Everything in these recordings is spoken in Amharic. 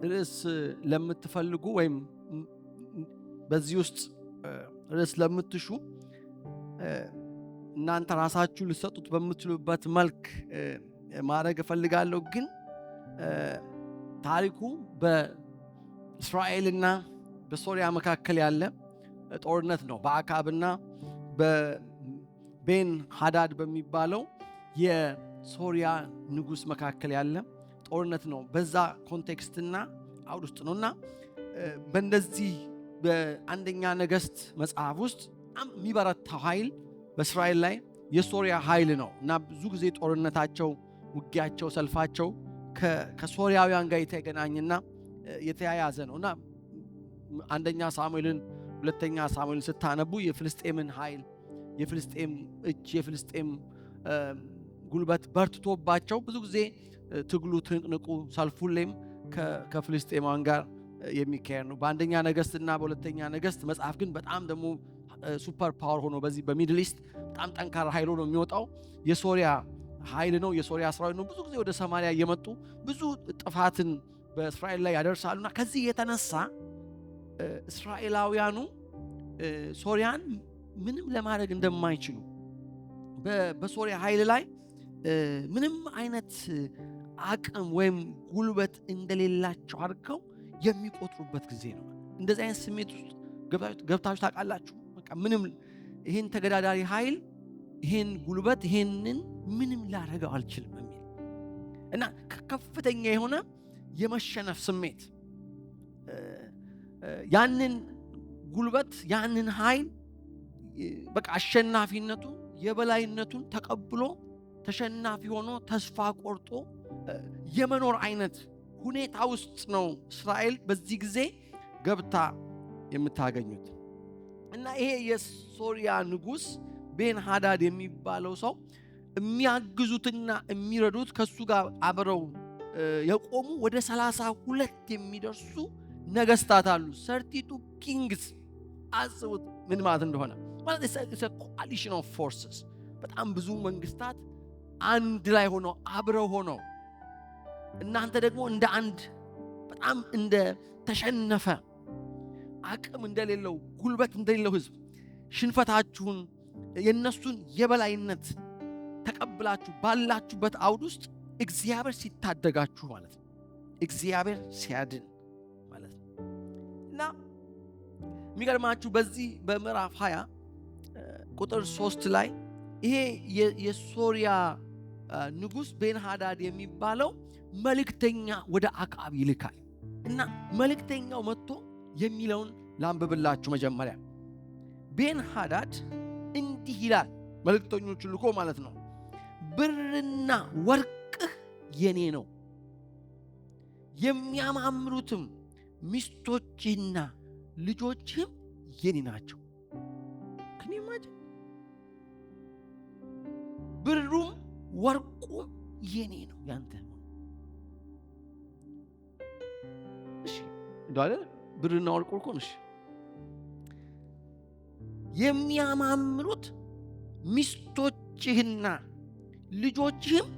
ርዕስ ለምትፈልጉ ወይም በዚህ ውስጥ ርዕስ ለምትሹ እናንተ ራሳችሁ ልትሰጡት በምትሉበት መልክ ማድረግ እፈልጋለሁ። ግን ታሪኩ በእስራኤልና በሶሪያ መካከል ያለ ጦርነት ነው። በአካብና በቤን ሃዳድ በሚባለው የሶሪያ ንጉስ መካከል ያለ ጦርነት ነው። በዛ ኮንቴክስትና አውድ ውስጥ ነውና በእንደዚህ በአንደኛ ነገሥት መጽሐፍ ውስጥ በጣም የሚበረታው ኃይል በእስራኤል ላይ የሶሪያ ኃይል ነው እና ብዙ ጊዜ ጦርነታቸው፣ ውጊያቸው፣ ሰልፋቸው ከሶሪያውያን ጋር የተገናኘና የተያያዘ ነውና አንደኛ ሳሙኤልን ሁለተኛ ሳሙኤልን ስታነቡ የፍልስጤምን ኃይል፣ የፍልስጤም እጅ፣ የፍልስጤም ጉልበት በርትቶባቸው ብዙ ጊዜ ትግሉ፣ ትንቅንቁ፣ ሰልፉሌም ከፍልስጤማውያን ጋር የሚካሄድ ነው። በአንደኛ ነገሥትና በሁለተኛ ነገሥት መጽሐፍ ግን በጣም ደግሞ ሱፐር ፓወር ሆኖ በዚህ በሚድል ኢስት በጣም ጠንካራ ኃይል ሆኖ የሚወጣው የሶሪያ ኃይል ነው። የሶሪያ ሰራዊት ነው። ብዙ ጊዜ ወደ ሰማሪያ እየመጡ ብዙ ጥፋትን በእስራኤል ላይ ያደርሳሉና ከዚህ የተነሳ እስራኤላውያኑ ሶሪያን ምንም ለማድረግ እንደማይችሉ በሶሪያ ኃይል ላይ ምንም አይነት አቅም ወይም ጉልበት እንደሌላቸው አድርገው የሚቆጥሩበት ጊዜ ነው። እንደዚህ አይነት ስሜት ውስጥ ገብታችሁ ታውቃላችሁ? በቃ ምንም ይሄን ተገዳዳሪ ኃይል፣ ይሄን ጉልበት፣ ይሄንን ምንም ላደርገው አልችልም የሚል እና ከፍተኛ የሆነ የመሸነፍ ስሜት ያንን ጉልበት ያንን ኃይል በቃ አሸናፊነቱ የበላይነቱን ተቀብሎ ተሸናፊ ሆኖ ተስፋ ቆርጦ የመኖር አይነት ሁኔታ ውስጥ ነው እስራኤል በዚህ ጊዜ ገብታ የምታገኙት። እና ይሄ የሶሪያ ንጉስ ቤን ሃዳድ የሚባለው ሰው የሚያግዙትና የሚረዱት ከሱ ጋር አብረው የቆሙ ወደ 32 የሚደርሱ ነገስታት አሉ። 32 ኪንግስ። አስቡት ምን ማለት እንደሆነ። ማለት it's a coalition of forces። በጣም ብዙ መንግስታት አንድ ላይ ሆነው አብረው ሆነው እናንተ ደግሞ እንደ አንድ በጣም እንደ ተሸነፈ አቅም እንደሌለው ጉልበት እንደሌለው ህዝብ ሽንፈታችሁን የነሱን የበላይነት ተቀብላችሁ ባላችሁበት አውድ ውስጥ እግዚአብሔር ሲታደጋችሁ ማለት ነው። እግዚአብሔር ሲያድን ማለት ነው። እና የሚገርማችሁ በዚህ በምዕራፍ 20 ቁጥር 3 ላይ ይሄ የሶሪያ ንጉስ ቤን ሃዳድ የሚባለው መልእክተኛ ወደ አካብ ይልካል እና መልእክተኛው መጥቶ የሚለውን ላንብብላችሁ። መጀመሪያ ቤን ሃዳድ እንዲህ ይላል፣ መልእክተኞቹን ልኮ ማለት ነው። ብርና ወርቅህ የኔ ነው፣ የሚያማምሩትም ሚስቶችህና ልጆችህም የኔ ናቸው። ብሩም ወርቁም የኔ ነው፣ ያንተ ነው። እሺ እንዳለ ብርና ወርቁ እኮ ነው። የሚያማምሩት ሚስቶችህና ልጆችህም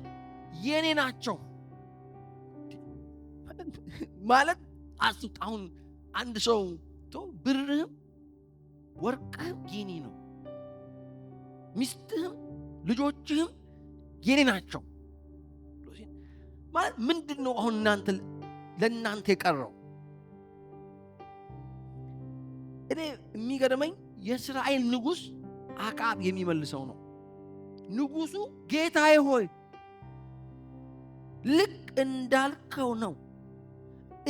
የኔ ናቸው ማለት አስቡት። አሁን አንድ ሰው ብርህም ወርቅህም የኔ ነው፣ ሚስትህም ልጆችህም የኔ ናቸው ማለት ምንድነው? አሁን ለእናንተ የቀረው? እኔ የሚገርመኝ የእስራኤል ንጉስ አካብ የሚመልሰው ነው። ንጉሱ ጌታዬ ሆይ ልክ እንዳልከው ነው፣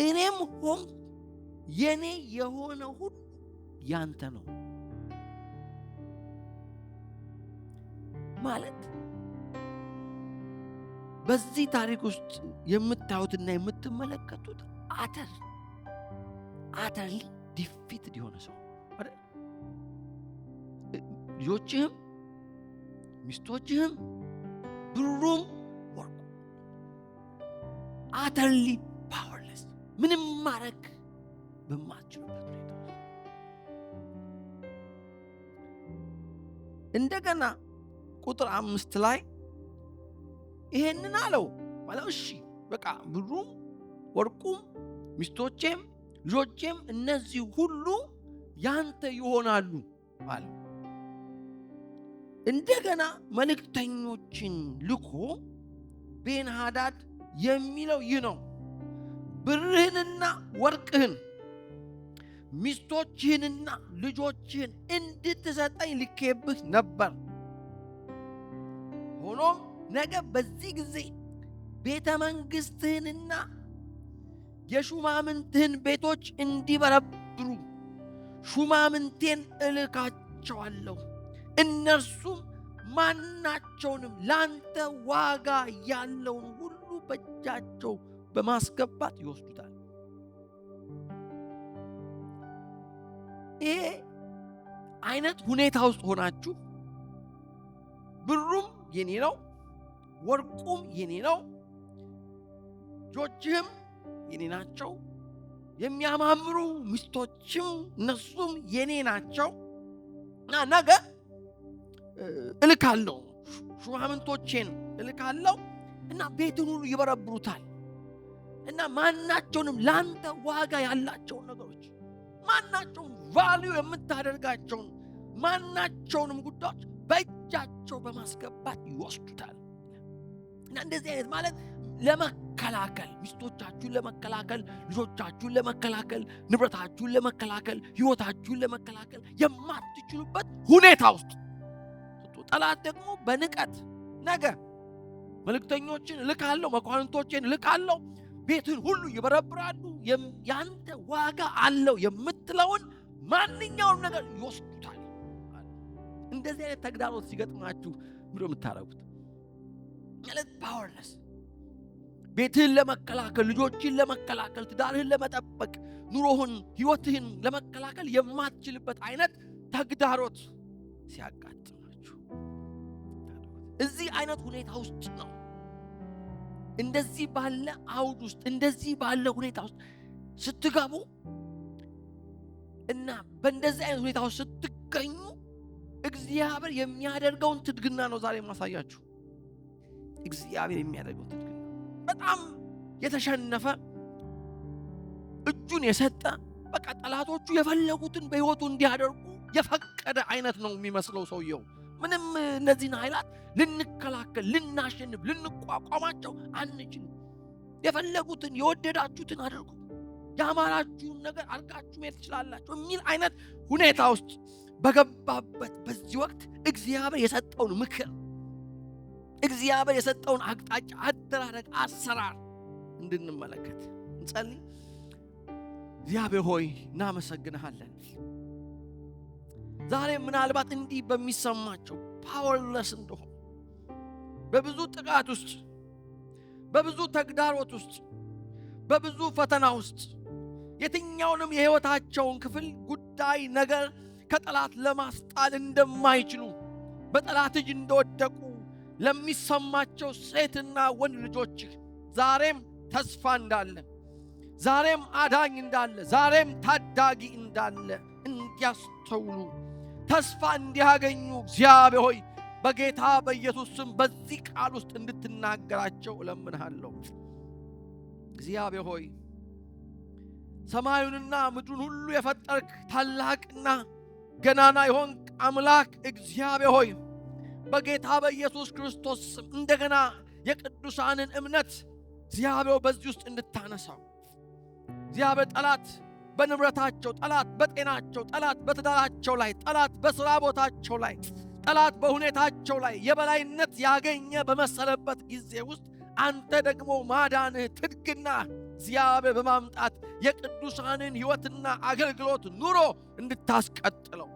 እኔም ሆን የኔ የሆነ ሁሉ ያንተ ነው ማለት በዚህ ታሪክ ውስጥ የምታዩትና የምትመለከቱት አተርሊ ዲፊትድ የሆነ ሰው አይደል? ልጆችህም ሚስቶችህም ብሩም ወርቁ አተርሊ ፓወርለስ፣ ምንም ማድረግ በማትችሉበት ሁኔታ እንደገና ቁጥር 5 ላይ ይሄንን አለው ማለት እሺ በቃ ብሩም ወርቁም ሚስቶቼም ልጆቼም እነዚህ ሁሉ ያንተ ይሆናሉ አለ። እንደገና መልእክተኞችን ልኮ ቤንሃዳድ የሚለው ይህ ነው፣ ብርህንና ወርቅህን ሚስቶችህንና ልጆችህን እንድትሰጠኝ ልኬብህ ነበር። ሆኖም ነገ በዚህ ጊዜ ቤተ መንግሥትህንና የሹማምንትህን ቤቶች እንዲበረብሩ ሹማምንቴን እልካቸዋለሁ። እነርሱም ማናቸውንም ላንተ ዋጋ ያለውን ሁሉ በእጃቸው በማስገባት ይወስዱታል። ይሄ አይነት ሁኔታ ውስጥ ሆናችሁ ብሩም የኔ ነው፣ ወርቁም የኔ ነው፣ ልጆችህም የኔ ናቸው፣ የሚያማምሩ ሚስቶችም እነሱም የኔ ናቸው እና ነገ እልካለሁ፣ ሹማምንቶቼን እልካለሁ እና ቤቱን ሁሉ ይበረብሩታል እና ማናቸውንም ላንተ ዋጋ ያላቸውን ነገሮች ማናቸውንም ቫልዩ የምታደርጋቸውን ማናቸውንም ጉዳዮች በእጃቸው በማስገባት ይወስዱታል። እና እንደዚህ አይነት ማለት ለመከላከል ሚስቶቻችሁን ለመከላከል ልጆቻችሁን ለመከላከል ንብረታችሁን ለመከላከል ሕይወታችሁን ለመከላከል የማትችሉበት ሁኔታ ውስጥ ጠላት ደግሞ በንቀት ነገ መልእክተኞችን እልካለሁ መኳንንቶችን እልካለሁ ቤትን ሁሉ ይበረብራሉ ያንተ ዋጋ አለው የምትለውን ማንኛውንም ነገር ይወስዱታል። እንደዚህ አይነት ተግዳሮት ሲገጥማችሁ ምንድነው የምታደርጉት? ማለት ፓወርለስ ቤትህን ለመከላከል ልጆችን ለመከላከል ትዳርህን ለመጠበቅ ኑሮህን ሕይወትህን ለመከላከል የማትችልበት አይነት ተግዳሮት ሲያጋጥማችሁ እዚህ አይነት ሁኔታ ውስጥ ነው። እንደዚህ ባለ አውድ ውስጥ እንደዚህ ባለ ሁኔታ ውስጥ ስትገቡ እና በእንደዚህ አይነት ሁኔታ ውስጥ ስትገኙ እግዚአብሔር የሚያደርገውን ትድግና ነው ዛሬ ማሳያችሁ። እግዚአብሔር የሚያደርገው ትድግና በጣም የተሸነፈ እጁን የሰጠ በቃ ጠላቶቹ የፈለጉትን በሕይወቱ እንዲያደርጉ የፈቀደ አይነት ነው የሚመስለው ሰውየው። ምንም እነዚህን ኃይላት ልንከላከል ልናሸንፍ ልንቋቋማቸው አንችልም። የፈለጉትን የወደዳችሁትን አድርጉ ያማራችሁን ነገር አድርጋችሁ መሄድ ትችላላችሁ የሚል አይነት ሁኔታ ውስጥ በገባበት በዚህ ወቅት እግዚአብሔር የሰጠውን ምክር እግዚአብሔር የሰጠውን አቅጣጫ አደራረግ አሰራር እንድንመለከት እንጸልይ። እግዚአብሔር ሆይ እናመሰግንሃለን። ዛሬ ምናልባት እንዲህ በሚሰማቸው ፓወርለስ እንደሆነ በብዙ ጥቃት ውስጥ በብዙ ተግዳሮት ውስጥ በብዙ ፈተና ውስጥ የትኛውንም የሕይወታቸውን ክፍል ጉዳይ ነገር ከጠላት ለማስጣል እንደማይችሉ በጠላት እጅ እንደወደቁ ለሚሰማቸው ሴትና ወንድ ልጆችህ ዛሬም ተስፋ እንዳለ ዛሬም አዳኝ እንዳለ ዛሬም ታዳጊ እንዳለ እንዲያስተውሉ ተስፋ እንዲያገኙ እግዚአብሔር ሆይ በጌታ በኢየሱስ ስም በዚህ ቃል ውስጥ እንድትናገራቸው እለምንሃለሁ። እግዚአብሔር ሆይ ሰማዩንና ምድሩን ሁሉ የፈጠርክ ታላቅና ገናና የሆንክ አምላክ እግዚአብሔር ሆይ በጌታ በኢየሱስ ክርስቶስ ስም እንደገና የቅዱሳንን እምነት እግዚአብሔር በዚህ ውስጥ እንድታነሳው እግዚአብሔር ጠላት በንብረታቸው ጠላት በጤናቸው ጠላት በትዳራቸው ላይ ጠላት በሥራ ቦታቸው ላይ ጠላት በሁኔታቸው ላይ የበላይነት ያገኘ በመሰለበት ጊዜ ውስጥ አንተ ደግሞ ማዳንህ ትድግና እግዚአብሔር በማምጣት የቅዱሳንን ሕይወትና አገልግሎት ኑሮ እንድታስቀጥለው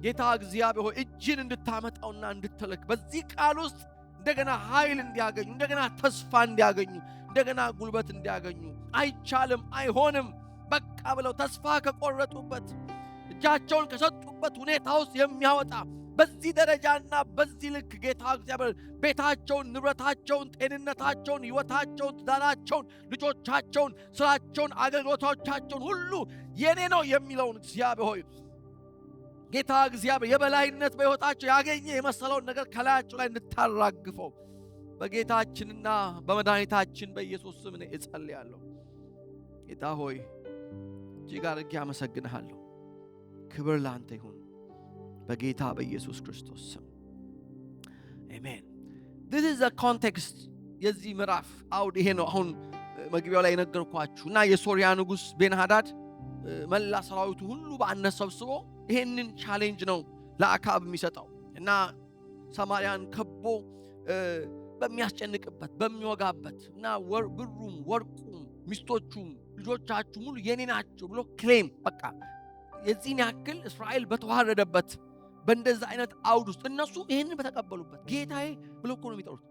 ጌታ እግዚአብሔር ሆይ እጅን እንድታመጣውና እንድትልክ በዚህ ቃል ውስጥ እንደገና ኃይል እንዲያገኙ እንደገና ተስፋ እንዲያገኙ እንደገና ጉልበት እንዲያገኙ አይቻልም አይሆንም በቃ ብለው ተስፋ ከቆረጡበት እጃቸውን ከሰጡበት ሁኔታ ውስጥ የሚያወጣ በዚህ ደረጃና በዚህ ልክ ጌታ እግዚአብሔር ቤታቸውን ንብረታቸውን ጤንነታቸውን ሕይወታቸውን ትዳራቸውን ልጆቻቸውን ስራቸውን አገልግሎቶቻቸውን ሁሉ የኔ ነው የሚለውን እግዚአብሔር ሆይ ጌታ እግዚአብሔር የበላይነት በሕይወታቸው ያገኘ የመሰለውን ነገር ከላያቸው ላይ ጌታ ሆይ እጅግ አድርጌ አመሰግንሃለሁ። ክብር ላንተ ይሁን በጌታ በኢየሱስ ክርስቶስ ስም አሜን። this is the context የዚህ ምዕራፍ አውድ ይሄ ነው። አሁን መግቢያው ላይ ነገርኳችሁና የሶሪያ ንጉስ ቤንሃዳድ መላ ሰራዊቱ ሁሉ በአንድ ሰብስቦ ይሄንን ቻሌንጅ ነው ለአካብ የሚሰጠው እና ሰማርያን ከቦ በሚያስጨንቅበት በሚወጋበት እና ብሩም ወርቁም ሚስቶቹም ልጆቻችሁ ሙሉ የኔ ናቸው ብሎ ክሌም በቃ የዚህን ያክል እስራኤል በተዋረደበት በእንደዛ አይነት አውድ ውስጥ እነሱ ይሄንን በተቀበሉበት ጌታዬ ብሎ እኮ ነው የሚጠሩት።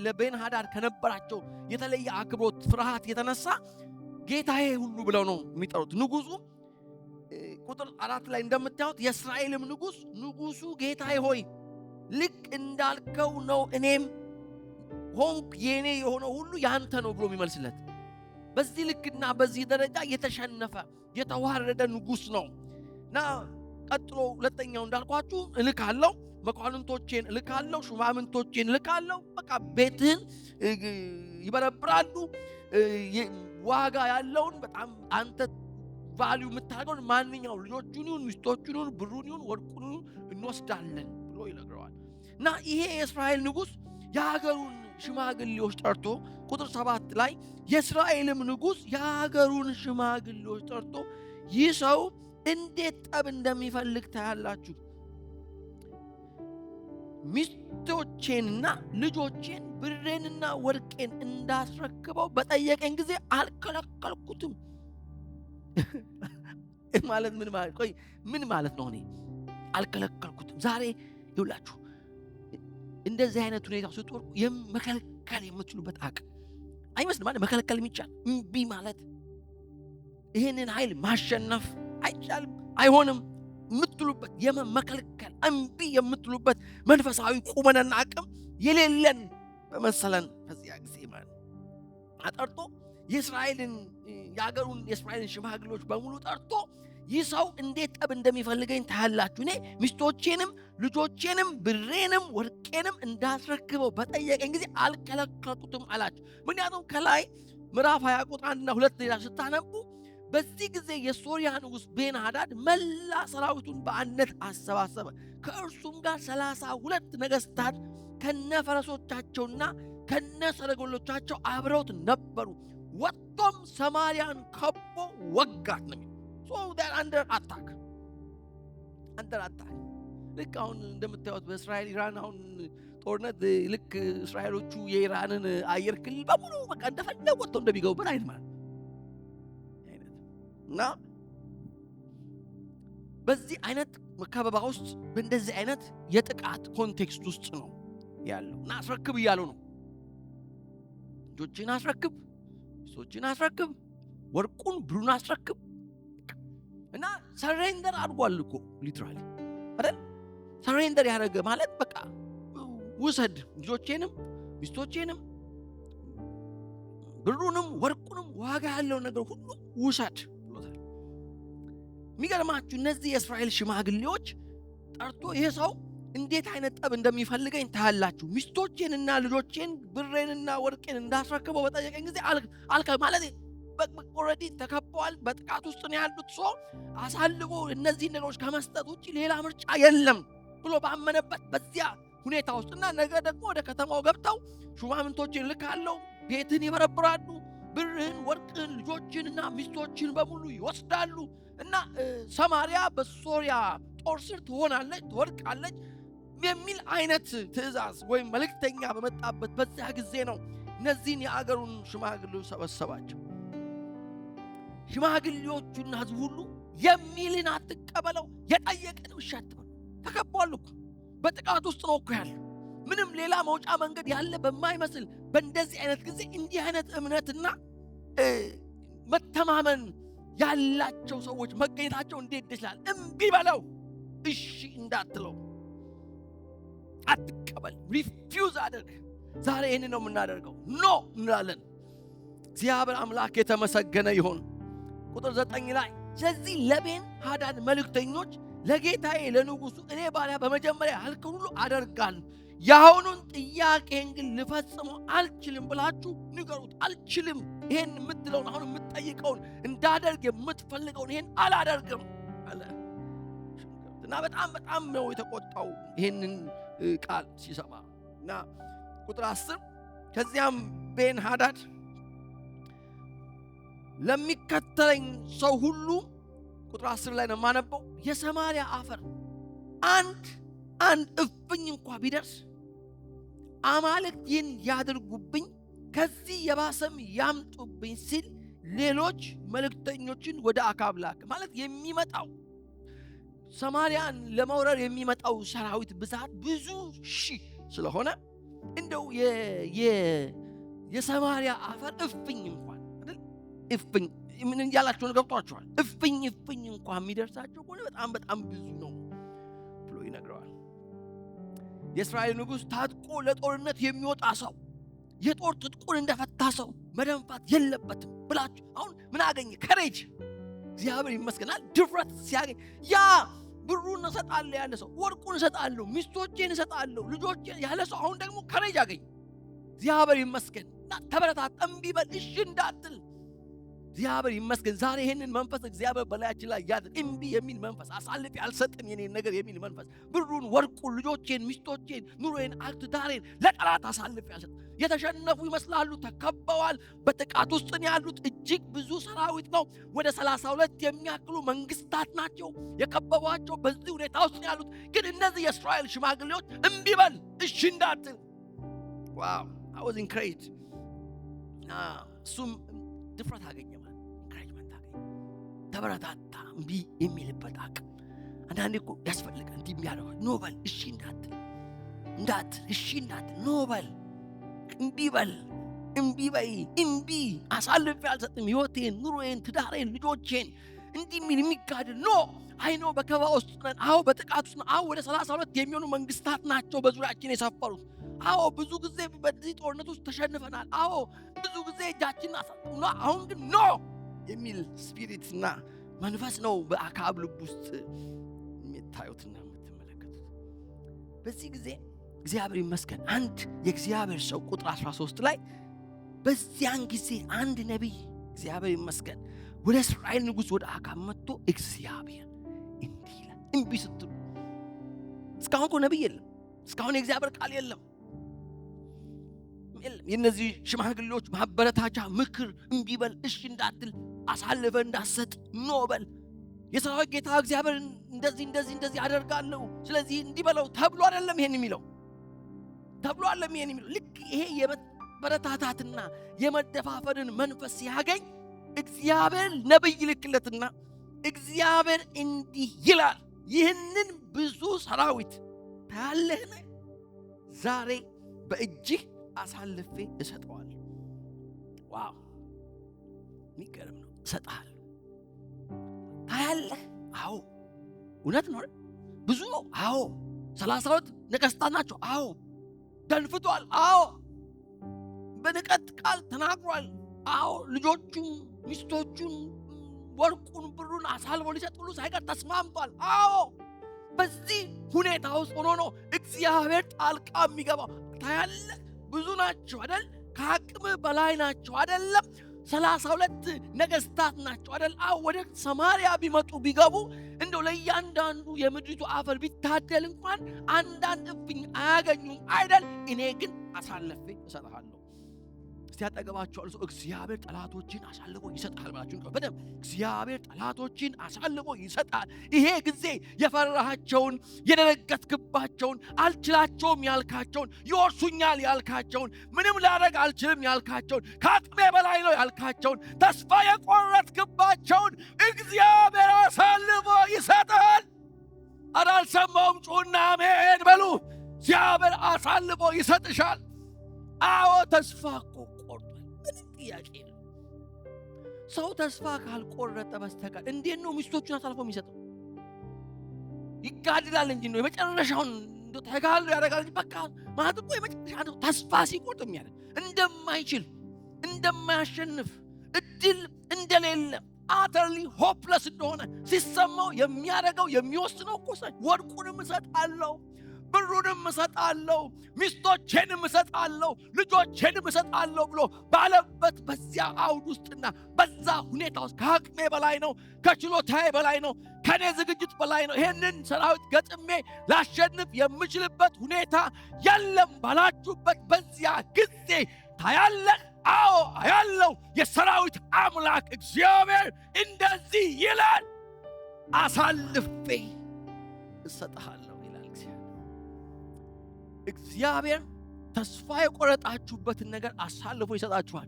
ለቤንሃዳድ ከነበራቸው የተለየ አክብሮት ፍርሃት የተነሳ ጌታዬ ሁሉ ብለው ነው የሚጠሩት። ንጉሱ ቁጥር 4 ላይ እንደምታዩት የእስራኤልም ንጉሱ ጌታዬ ሆይ ልክ እንዳልከው ነው እኔም ሆንክ የኔ የሆነው ሁሉ ያንተ ነው ብሎ የሚመልስለት በዚህ ልክና በዚህ ደረጃ የተሸነፈ የተዋረደ ንጉስ ነውና ቀጥሎ ሁለተኛው እንዳልኳችሁ እልካለሁ መኳንንቶቼን እልካለሁ ሹማምንቶቼን እልካለሁ በቃ ቤትህን ይበረብራሉ ዋጋ ያለውን በጣም አንተ ቫልዩ የምታደርገውን ማንኛው ልጆቹን ይሁን ሚስቶቹን ይሁን ብሩን ይሁን ወርቁን እንወስዳለን ብሎ ይነግረዋል። እና ይሄ የእስራኤል ንጉስ የሀገሩን ሽማግሌዎች ጠርቶ ቁጥር 7 ላይ የእስራኤልም ንጉስ የሀገሩን ሽማግሌዎች ጠርቶ ይህ ሰው እንዴት ጠብ እንደሚፈልግ ታያላችሁ። ሚስቶቼንና ልጆቼን ብሬንና ወርቄን እንዳስረክበው በጠየቀኝ ጊዜ አልከለከልኩትም። ማለት ምን ማለት ነው? እኔ አልከለከልኩትም። ዛሬ ይውላችሁ እንደዚህ አይነት ሁኔታ ስትወርቁ የመከልከል የምትችሉበት አቅም አይመስልም ማለት መከልከል የሚቻል እምቢ ማለት ይሄንን ኃይል ማሸነፍ አይቻልም አይሆንም የምትሉበት የመከልከል እምቢ የምትሉበት መንፈሳዊ ቁመናና አቅም የሌለን በመሰለን በዚያ ጊዜ ማለት አጠርቶ የእስራኤልን ሽማግሌዎች በሙሉ ጠርቶ ይህ ሰው እንዴት ጠብ እንደሚፈልገኝ ታያላችሁ። እኔ ሚስቶቼንም ልጆቼንም ብሬንም ወርቄንም እንዳስረክበው በጠየቀኝ ጊዜ አልከለከልኩትም አላችሁ። ምክንያቱም ከላይ ምዕራፍ 20 ቁጥር 1 እና 2 ላይ ስታነቡ በዚህ ጊዜ የሶሪያ ንጉስ ቤንሃዳድ መላ ሰራዊቱን በአንድነት አሰባሰበ። ከእርሱም ጋር 32 ነገስታት ከነፈረሶቻቸውና ከነሰረገሎቻቸው አብረውት ነበሩ። ወጥቶም ሰማርያን ከቦ ወጋት ነው። so they are under attack ልክ አሁን እንደምታዩት በእስራኤል ኢራን አሁን ጦርነት ልክ እስራኤሎቹ የኢራንን አየር ክልል በሙሉ በቃ እንደፈለጉ ወጥተው እንደሚገቡበት አይነት ማለት እና በዚህ አይነት መከበባ ውስጥ በእንደዚህ አይነት የጥቃት ኮንቴክስት ውስጥ ነው ያለው እና አስረክብ እያለው ነው። ልጆችን አስረክብ፣ ሚስቶችን አስረክብ፣ ወርቁን ብሩን አስረክብ እና ሰሬንደር አድርጓል እኮ ሊትራሊ አይደል? ሰሬንደር ያደረገ ማለት በቃ ውሰድ ልጆቼንም ሚስቶቼንም ብሩንም ወርቁንም ዋጋ ያለው ነገር ሁሉ ውሰድ ብሎታል። የሚገርማችሁ እነዚህ የእስራኤል ሽማግሌዎች ጠርቶ ይሄ ሰው እንዴት አይነት ጠብ እንደሚፈልገኝ ታያላችሁ። ሚስቶቼንና ልጆቼን ብሬንና ወርቄን እንዳስረክበው በጠየቀኝ ጊዜ ማለት ኦልሬዲ ተከበዋል፣ በጥቃት ውስጥ ነው ያሉት። ሰው አሳልፎ እነዚህ ነገሮች ከመስጠት ውጪ ሌላ ምርጫ የለም ብሎ ባመነበት በዚያ ሁኔታ ውስጥና ነገ ደግሞ ወደ ከተማው ገብተው ሹማምንቶችን ልካለው ቤትን ይበረብራሉ፣ ብርህን ወርቅህን ልጆችንና ሚስቶችን በሙሉ ይወስዳሉ እና ሰማርያ በሶሪያ ጦር ስር ትሆናለች ትወድቃለች የሚል አይነት ትእዛዝ ወይም መልእክተኛ በመጣበት በዚያ ጊዜ ነው እነዚህን የአገሩን ሽማግሌዎች ሰበሰባቸው። ሽማግሌዎቹና ሕዝቡ ሁሉ የሚልን አትቀበለው፣ የጠየቀን እሺ አትበል። ተከቧል እኮ በጥቃት ውስጥ ነው እኮ ያለ። ምንም ሌላ መውጫ መንገድ ያለ በማይመስል በእንደዚህ አይነት ጊዜ እንዲህ አይነት እምነትና መተማመን ያላቸው ሰዎች መገኘታቸው እንዴት ይችላል? እምቢ በለው፣ እሺ እንዳትለው፣ አትቀበል፣ ሪፊውዝ አድርግ። ዛሬ ይህን ነው የምናደርገው፣ ኖ እንላለን። እግዚአብሔር አምላክ የተመሰገነ ይሁን። ቁጥር 9 ላይ ስለዚህ ለቤንሃዳድ መልእክተኞች ለጌታዬ ለንጉሱ እኔ ባሪያ በመጀመሪያ ያልከውን ሁሉ አደርጋለሁ፣ ያሁኑን ጥያቄን ግን ልፈጽመው አልችልም ብላችሁ ንገሩት። አልችልም፣ ይሄን የምትለውን አሁን የምትጠይቀውን እንዳደርግ የምትፈልገውን ይሄን አላደርግም አለ። እና በጣም ነው የተቆጣው ይሄንን ቃል ሲሰማ። እና ቁጥር 10 ከዚያም ቤን ሃዳድ ለሚከተለኝ ሰው ሁሉ ቁጥር 10 ላይ ነው የማነበው፣ የሰማርያ አፈር አንድ እፍኝ እንኳን ቢደርስ አማልክት ይህን ያድርጉብኝ ከዚህ የባሰም ያምጡብኝ ሲል ሌሎች መልእክተኞችን ወደ አካብ ላከ። ማለት የሚመጣው ሰማርያን ለመውረር የሚመጣው ሰራዊት ብዛት ብዙ ሺህ ስለሆነ እንደው የሰማርያ አፈር እፍኝ እንኳን አይደል እፍኝ ምን ያላችሁ ገብቷችኋል? እፍኝ እንኳን የሚደርሳቸው ከሆነ በጣም ብዙ ነው ብሎ ይነግረዋል። የእስራኤል ንጉሥ ታጥቆ ለጦርነት የሚወጣ ሰው የጦር ትጥቁን እንደፈታ ሰው መደንፋት የለበትም ብላችሁ አሁን ምን አገኘ? ከሬጅ እግዚአብሔር ይመስገናል። ድፍረት ሲያገኝ ያ ብሩን እሰጣለሁ ያለ ሰው ወርቁን እሰጣለሁ፣ ሚስቶቼን እሰጣለሁ፣ ልጆቼን ያለ ሰው አሁን ደግሞ ከሬጅ አገኘ። እግዚአብሔር ይመስገን። ተበረታታ፣ እምቢ በል፣ እሺ እንዳትል። እግዚአብሔር ይመስገን። ዛሬ ይሄንን መንፈስ እግዚአብሔር በላያችን ላይ ያድርግ። እምቢ የሚል መንፈስ፣ አሳልፌ አልሰጥም የኔን ነገር የሚል መንፈስ፣ ብሩን፣ ወርቁን፣ ልጆቼን፣ ሚስቶቼን፣ ኑሮዬን፣ ትዳሬን ለጠላት አሳልፌ አልሰጥም። የተሸነፉ ይመስላሉ፣ ተከበዋል። በጥቃት ውስጥ ነው ያሉት። እጅግ ብዙ ሰራዊት ነው። ወደ 32 የሚያክሉ መንግስታት ናቸው የከበቧቸው። በዚህ ሁኔታ ውስጥ ነው ያሉት። ግን እነዚህ የእስራኤል ሽማግሌዎች እምቢ በል፣ እሺ እንዳትል። ዋው I was encouraged። እሱም ድፍረት አገኘ ማለት ኢንካሬጅመንት አገኘ። ተበረታታ፣ እምቢ የሚልበት አቅም አንዳንዴ እኮ ያስፈልጋል። እንዲህ የሚያደርገው ኖ በል፣ እሺ እንዳትል፣ እሺ እንዳትል፣ ኖ በል፣ እምቢ በል፣ እምቢ በይ፣ እምቢ አሳልፌ አልሰጥም ሕይወቴን፣ ኑሮዬን፣ ትዳሬን፣ ልጆቼን እንዲህ የሚል የሚጋድል ኖ አይኖ በከባ ውስጥ ነን። አዎ በጥቃት ውስጥ ነን። አዎ ወደ 32 የሚሆኑ መንግስታት ናቸው በዙሪያችን የሰፈሩት። አዎ ብዙ ጊዜ በዚህ ጦርነት ውስጥ ተሸንፈናል። አዎ ብዙ ጊዜ እጃችንን አሳጥተናል። አሁን ግን ኖ የሚል ስፒሪትና መንፈስ ነው በአካብ ልብ ውስጥ የምታዩትና የምትመለከቱት። በዚህ ጊዜ እግዚአብሔር ይመስገን አንድ የእግዚአብሔር ሰው ቁጥር 13 ላይ በዚያን ጊዜ አንድ ነቢይ እግዚአብሔር ይመስገን ወደ እስራኤል ንጉሥ ወደ አካብ መጥቶ እግዚአብሔር እንዲህ ይላል። እምቢ ስትሉ እስካሁን እኮ ነቢይ የለም። እስካሁን የእግዚአብሔር ቃል የለም። የእነዚህ ሽማግሌዎች ማበረታቻ ምክር፣ እምቢ በል፣ እሺ እንዳትል፣ አሳልፈ እንዳትሰጥ፣ ኖ በል፣ የሰራዊት ጌታ እግዚአብሔር እንደዚህ አደርጋለሁ ስለዚህ እንዲህ በለው ተብሎ አይደለም ይሄን የሚለው። ልክ ይሄ የመበረታታትና የመደፋፈርን መንፈስ ሲያገኝ እግዚአብሔር ነብይ ልክለትና እግዚአብሔር እንዲህ ይላል፣ ይህንን ብዙ ሰራዊት ታያለህን? ዛሬ በእጅህ አሳልፌ እሰጠዋለሁ። ዋው የሚገርም ነው። እሰጥሃለሁ። ታያለህ? አዎ እውነት ነው። ብዙ ነው። አዎ 32 ነገሥታት ናቸው። አዎ ደንፍቷል። አዎ በንቀት ቃል ተናግሯል። አዎ ልጆቹን፣ ሚስቶቹን፣ ወርቁን፣ ብሩን አሳልፎ ሊሰጥሉ ሳይቀር ተስማምቷል። አዎ በዚህ ሁኔታ ውስጥ ሆኖ ነው እግዚአብሔር ጣልቃ የሚገባው። ታያለህ? ብዙ ናቸው አይደል? ከአቅም በላይ ናቸው አይደለም? 32 ነገሥታት ናቸው አይደል? አዎ ወደ ሰማርያ ቢመጡ ቢገቡ እንደው ለእያንዳንዱ የምድሪቱ አፈር ቢታደል እንኳን አንዳንድ እፍኝ አያገኙም አይደል? እኔ ግን አሳልፌ እሰጥሃለሁ። እስቲ ያጠገባችሁ አልሶ እግዚአብሔር ጠላቶችን አሳልፎ ይሰጣል ብላችሁ ነው። በደም እግዚአብሔር ጠላቶችን አሳልፎ ይሰጣል። ይሄ ጊዜ የፈራሃቸውን፣ የደነገጥክባቸውን፣ አልችላቸውም ያልካቸውን፣ ይወርሱኛል ያልካቸውን፣ ምንም ላደርግ አልችልም ያልካቸውን፣ ከአቅሜ በላይ ነው ያልካቸውን፣ ተስፋ የቆረጥክባቸውን እግዚአብሔር አሳልፎ ይሰጣል። አልሰማውም? ጩና አሜን በሉ። እግዚአብሔር አሳልፎ ይሰጥሻል። አዎ ተስፋ እኮ ቆርጧል። ምንም ጥያቄ ነው። ሰው ተስፋ ካልቆረጠ በስተቀር እንዴት ነው ሚስቶቹን አሳልፎ የሚሰጠው? ይጋድላል እንጂ ነው የመጨረሻውን ተጋድሎ ያደርጋል እንጂ በቃ ማለት እኮ የመጨረሻ ተስፋ ሲቆርጥ የሚያደርግ እንደማይችል፣ እንደማያሸንፍ፣ እድል እንደሌለ አተርሊ ሆፕለስ እንደሆነ ሲሰማው የሚያደርገው የሚወስነው እኮ ወርቁንም እሰጣለሁ፣ ብሩንም እሰጣለሁ፣ ሚስቶቼንም እሰጣለሁ፣ ልጆቼንም እሰጣለሁ ብሎ ባለበት በዚያ አውድ ውስጥና በዛ ሁኔታ ውስጥ ከአቅሜ በላይ ነው፣ ከችሎታዬ በላይ ነው፣ ከኔ ዝግጅት በላይ ነው፣ ይሄንን ሰራዊት ገጥሜ ላሸንፍ የምችልበት ሁኔታ የለም ባላችሁበት በዚያ ጊዜ ታያለህ። አዎ አያለው። የሰራዊት አምላክ እግዚአብሔር እንደዚህ ይላል፣ አሳልፌ እሰጥሃለሁ ይላል እግዚአብሔር። ተስፋ የቆረጣችሁበትን ነገር አሳልፎ ይሰጣችኋል።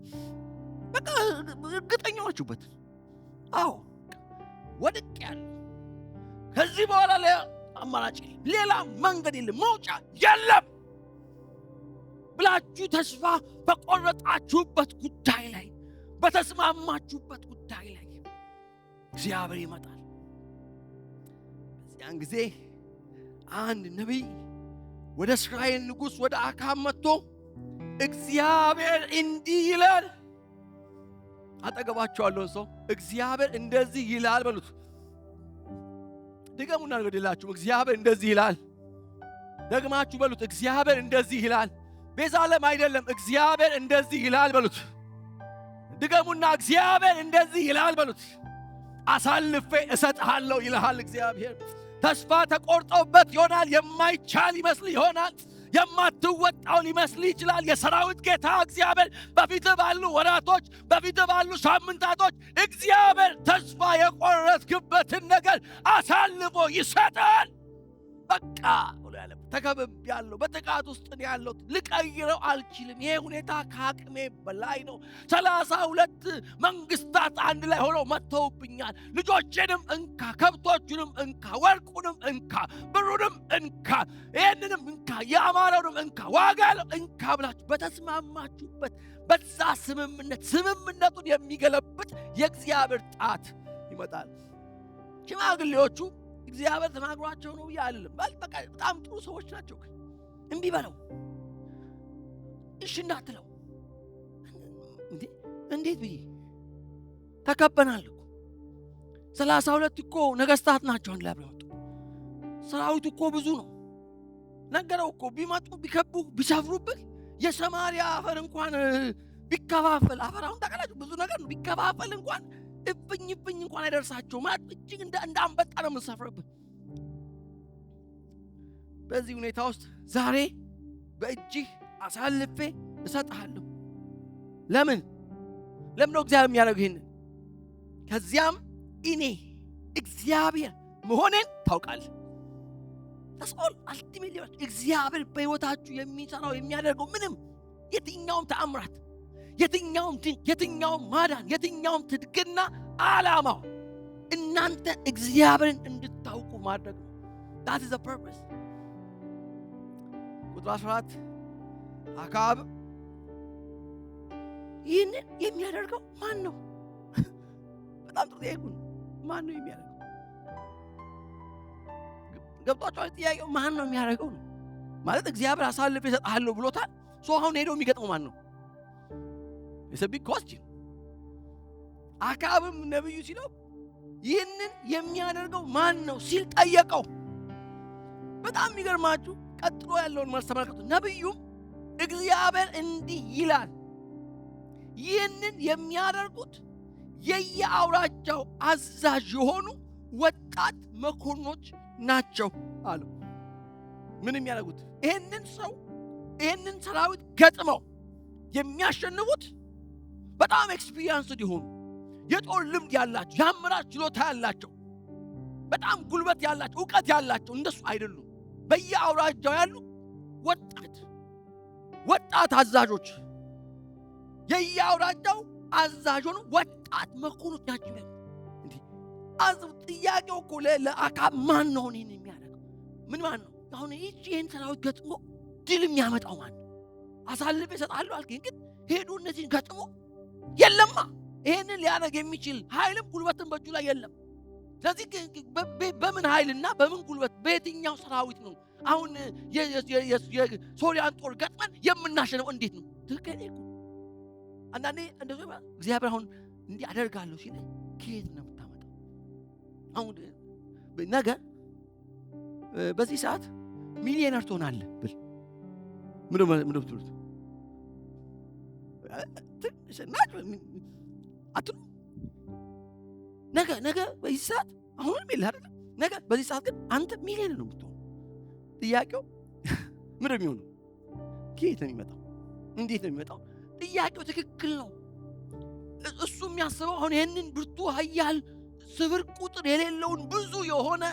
በቃ እርግጠኛ ናችሁበት። አዎ ወድቄያለሁ፣ ከዚህ በኋላ አማራጭ ሌላ መንገድ የለም፣ መውጫ የለም ብላችሁ ተስፋ በቆረጣችሁበት ጉዳይ ላይ፣ በተስማማችሁበት ጉዳይ ላይ እግዚአብሔር ይመጣል። በዚያን ጊዜ አንድ ነቢይ ወደ እስራኤል ንጉሥ ወደ አካብ መጥቶ እግዚአብሔር እንዲህ ይላል፣ አጠገባችሁ ያለውን ሰው እግዚአብሔር እንደዚህ ይላል በሉት። ድገሙና ንገድላችሁ፣ እግዚአብሔር እንደዚህ ይላል። ደግማችሁ በሉት፣ እግዚአብሔር እንደዚህ ይላል። ቤዛ ዓለም አይደለም፣ እግዚአብሔር እንደዚህ ይላል በሉት። ድገሙና እግዚአብሔር እንደዚህ ይላል በሉት። አሳልፌ እሰጥሃለሁ ይልሃል እግዚአብሔር። ተስፋ ተቆርጦበት ይሆናል፣ የማይቻል ይመስል ይሆናል፣ የማትወጣው ሊመስል ይችላል። የሰራዊት ጌታ እግዚአብሔር በፊት ባሉ ወራቶች፣ በፊት ባሉ ሳምንታቶች እግዚአብሔር ተስፋ የቆረጥክበትን ነገር አሳልፎ ይሰጣል። በቃ ተከብቤያለሁ፣ በጥቃት ውስጥ ነው ያለሁት፣ ልቀይረው አልችልም፣ ይሄ ሁኔታ ከአቅሜ በላይ ነው። 32 መንግስታት አንድ ላይ ሆነው መጥተውብኛል። ልጆቼንም እንካ፣ ከብቶቹንም እንካ፣ ወርቁንም እንካ፣ ብሩንም እንካ፣ ይህንንም እንካ፣ ያማረውንም እንካ፣ ዋጋ እንካ ብላችሁ በተስማማችሁበት በዛ ስምምነቱን የሚገለብጥ የእግዚአብሔር ጣት ይመጣል። ሽማግሌዎቹ እግዚአብሔር ተናግሯቸው ነው ያለም። በቃ በጣም ጥሩ ሰዎች ናቸው። እምቢ በለው፣ እሺ እንዳትለው። እንዴት ብዬ ተከበናል እኮ 32 እኮ ነገስታት ናቸው አንድ ላይ መጡ። ሰራዊቱ እኮ ብዙ ነው። ነገረው እኮ ቢመጡ ቢከቡ ቢሰፍሩብህ የሰማሪያ አፈር እንኳን ቢከፋፈል፣ አፈራውን ታውቃላችሁ ብዙ ነገር ነው። ቢከፋፈል እንኳን እብኝ እንኳን አይደርሳቸው ማለት እጅግ እንዳንበጣ ነው የምንሰፍርብህ። በዚህ ሁኔታ ውስጥ ዛሬ በእጅህ አሳልፌ እሰጥሃለሁ። ለምን ነው እግዚአብሔር የሚያደርገው ይሄንን? ከዚያም እኔ እግዚአብሔር መሆኔን ታውቃለህ። ተስኦል አልቲሜትሊ እግዚአብሔር በሕይወታችሁ የሚሰራው የሚያደርገው ምንም የትኛውም ተአምራት፣ የትኛውም ድንቅ፣ የትኛውም ማዳን፣ የትኛውም ትድግና ዓላማው እናንተ እግዚአብሔርን እንድታውቁ ማድረግ ነው። that is the purpose። ቁጥር 14 አካብ ይህንን የሚያደርገው ማን ነው? በጣም ጥሩ ጥያቄ ነው። ማን ነው የሚያደርገው? ገብቷችኋል? ጥያቄው ማን ነው የሚያደርገው ነው ማለት እግዚአብሔር አሳልፌ እሰጥሃለሁ ብሎታል። አሁን ሄዶ የሚገጥመው ማን ነው? It's a big question። አካብም ነብዩ ሲለው ይህንን የሚያደርገው ማን ነው ሲል ጠየቀው። በጣም የሚገርማችሁ ቀጥሎ ያለውን መልስ ተመልከቱ። ነብዩም እግዚአብሔር እንዲህ ይላል፣ ይህንን የሚያደርጉት የየአውራጃው አዛዥ የሆኑ ወጣት መኮንኖች ናቸው አሉ። ምን የሚያደርጉት? ይህንን ሰራዊት ገጥመው የሚያሸንፉት በጣም ኤክስፒሪየንስድ የሆኑ የጦር ልምድ ያላቸው፣ የአመራር ችሎታ ያላቸው፣ በጣም ጉልበት ያላቸው፣ ዕውቀት ያላቸው እንደሱ አይደሉም። በየአውራጃው ያሉ ወጣት አዛዦች፣ የየአውራጃው አዛዥ ሆኑ ወጣት መኮንኖች ናቸው። እንዴ ጥያቄው እኮ ለአካብ ማን ነው ይሄን የሚያደርገው? ምን ማን ነው? አሁን ይህን ሰራዊት ገጥሞ ድል የሚያመጣው ማን ነው? አሳልፌ እሰጥሃለሁ አልከኝ፣ ግን ሄዱ እነዚህን ገጥሞ የለማ። ይሄንን ሊያደርግ የሚችል ኃይልም ጉልበትም በእጁ ላይ የለም። ስለዚህ በምን ኃይልና በምን ጉልበት በየትኛው ሰራዊት ነው አሁን የሶሪያን ጦር ገጥመን የምናሸነው? እንዴት ነው? ትክክል እኮ አንዳንዴ እንደዚህ እግዚአብሔር አሁን እንዲህ አደርጋለሁ ሲል ከየት ነው የምታመጣው? አሁን ነገ በዚህ ሰዓት ሚሊዮነር ትሆናለህ ብል ምን ትሉት? አትሉ ነገ በዚህ ሰዓት አሁንም የለ አይደል? ነገ በዚህ ሰዓት ግን አንተ ሚሊዮነር ነው የምትሆነው። ጥያቄው ምን የሚሆነው? ከየት ነው የሚመጣው? እንዴት ነው የሚመጣው? ጥያቄው ትክክል ነው። እሱ የሚያስበው አሁን ይህንን ብርቱ ኃያል ስብር ቁጥር የሌለውን ብዙ የሆነ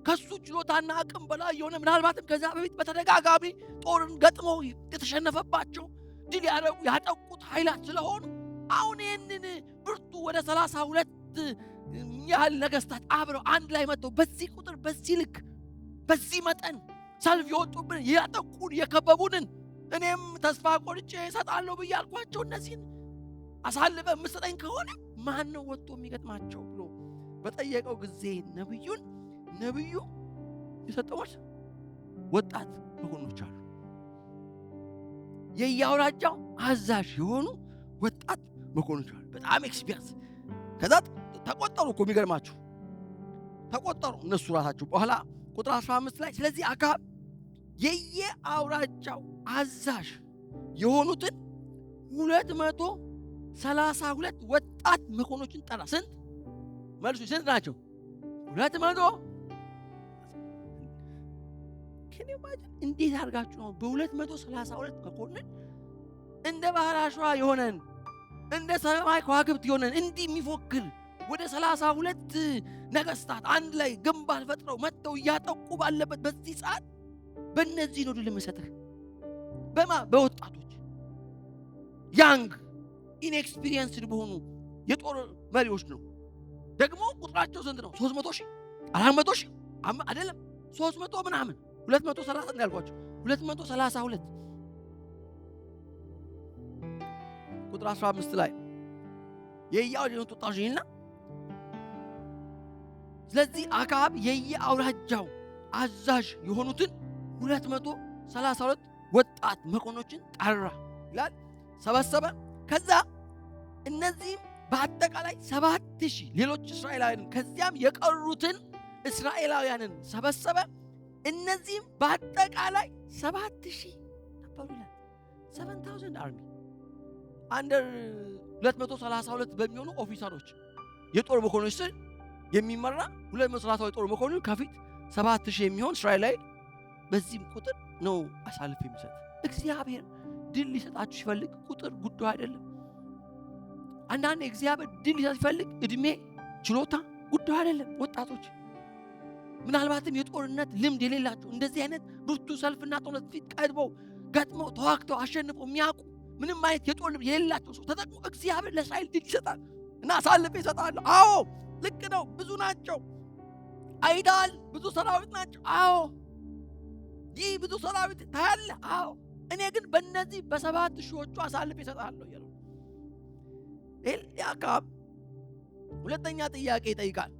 ከሱ ችሎታና አቅም በላይ የሆነ ምናልባትም ከዛ በፊት በተደጋጋሚ ጦርን ገጥመው የተሸነፈባቸው ድል ያጠቁት ኃይላት ስለሆኑ አሁን ይህንን ብርቱ ወደ 32 ያህል ነገስታት አብረው አንድ ላይ መጥተው በዚህ ቁጥር በዚህ ልክ በዚህ መጠን ሰልፍ የወጡብን ያጠቁን የከበቡንን እኔም ተስፋ ቆርጬ እሰጣለሁ ብዬ አልኳቸው እነዚህን አሳልፈ የምትሰጠኝ ከሆነ ማን ነው ወጥቶ የሚገጥማቸው ብሎ በጠየቀው ጊዜ ነብዩ የሰጠው ወጣት መኮንኖች አሉ። የየአውራጃው አዛዥ የሆኑ ወጣት መኮንኖች አሉ። በጣም ኤክስፒሪየንስ። ከዛ ተቆጠሩ እኮ የሚገርማችሁ ተቆጠሩ እነሱ ራሳቸው። በኋላ ቁጥር 15 ላይ ስለዚህ አክዓብ የየአውራጃው አዛዥ የሆኑትን 232 ወጣት መኮንኖችን ጠራ። ስንት መልሱ? ስንት ናቸው? 200። ከኔ ማለት እንዴት አድርጋችሁ ነው በ232 መኮንን እንደ ባህር አሸዋ የሆነን እንደ ሰማይ ከዋክብት የሆነን እንዲህ የሚፎክር ወደ 32 ነገስታት አንድ ላይ ግንባር ፈጥረው መጥተው እያጠቁ ባለበት በዚህ ሰዓት በእነዚህ ነው ድል የምሰጥህ? በወጣቶች ያንግ ኢንኤክስፒሪየንስድ በሆኑ የጦር መሪዎች ነው። ደግሞ ቁጥራቸው ስንት ነው? 300 ሺህ 400 ሺህ አይደለም 300 ምናምን 230 ነው ያልኳቸው። 232 ቁጥር 15 ላይ የየአውራጃው ጡጣሽና ስለዚህ አክዓብ የየአውራጃው አዛዥ የሆኑትን 232 ወጣት መኮንኖችን ጠራ ይላል። ሰበሰበ። ከዛ እነዚህም በአጠቃላይ 7000 ሌሎች እስራኤላውያን ከዚያም የቀሩትን እስራኤላውያንን ሰበሰበ። እነዚህም በአጠቃላይ 7000 ነበሩ ይላል። 7000 አርሚ አንደር 232 በሚሆኑ ኦፊሰሮች የጦር መኮንኖች ስር የሚመራ 232 የጦር መኮንኖች ከፊት 7000 የሚሆን እስራኤላዊ በዚህም ቁጥር ነው አሳልፎ የሚሰጥ። እግዚአብሔር ድል ሊሰጣችሁ ሲፈልግ ቁጥር ጉዳይ አይደለም። አንዳንድ እግዚአብሔር ድል ሊሰጥ ሲፈልግ እድሜ ችሎታ ጉዳይ አይደለም። ወጣቶች ምናልባትም የጦርነት ልምድ የሌላቸው እንደዚህ አይነት ብርቱ ሰልፍና ጦርነት ፊት ቀድመው ገጥመው ተዋግተው አሸንፈው የሚያውቁ ምንም አይነት የጦር ልምድ የሌላቸው ሰው ተጠቅሞ እግዚአብሔር ለእስራኤል ድል ይሰጣል እና አሳልፎ ይሰጣል። አዎ ልክ ነው። ብዙ ናቸው አይዳል። ብዙ ሰራዊት ናቸው። አዎ ይህ ብዙ ሰራዊት ታያለ። አዎ እኔ ግን በእነዚህ በ7000ዎቹ አሳልፎ ይሰጣለሁ ያለው አክዓብ ሁለተኛ ጥያቄ ይጠይቃል።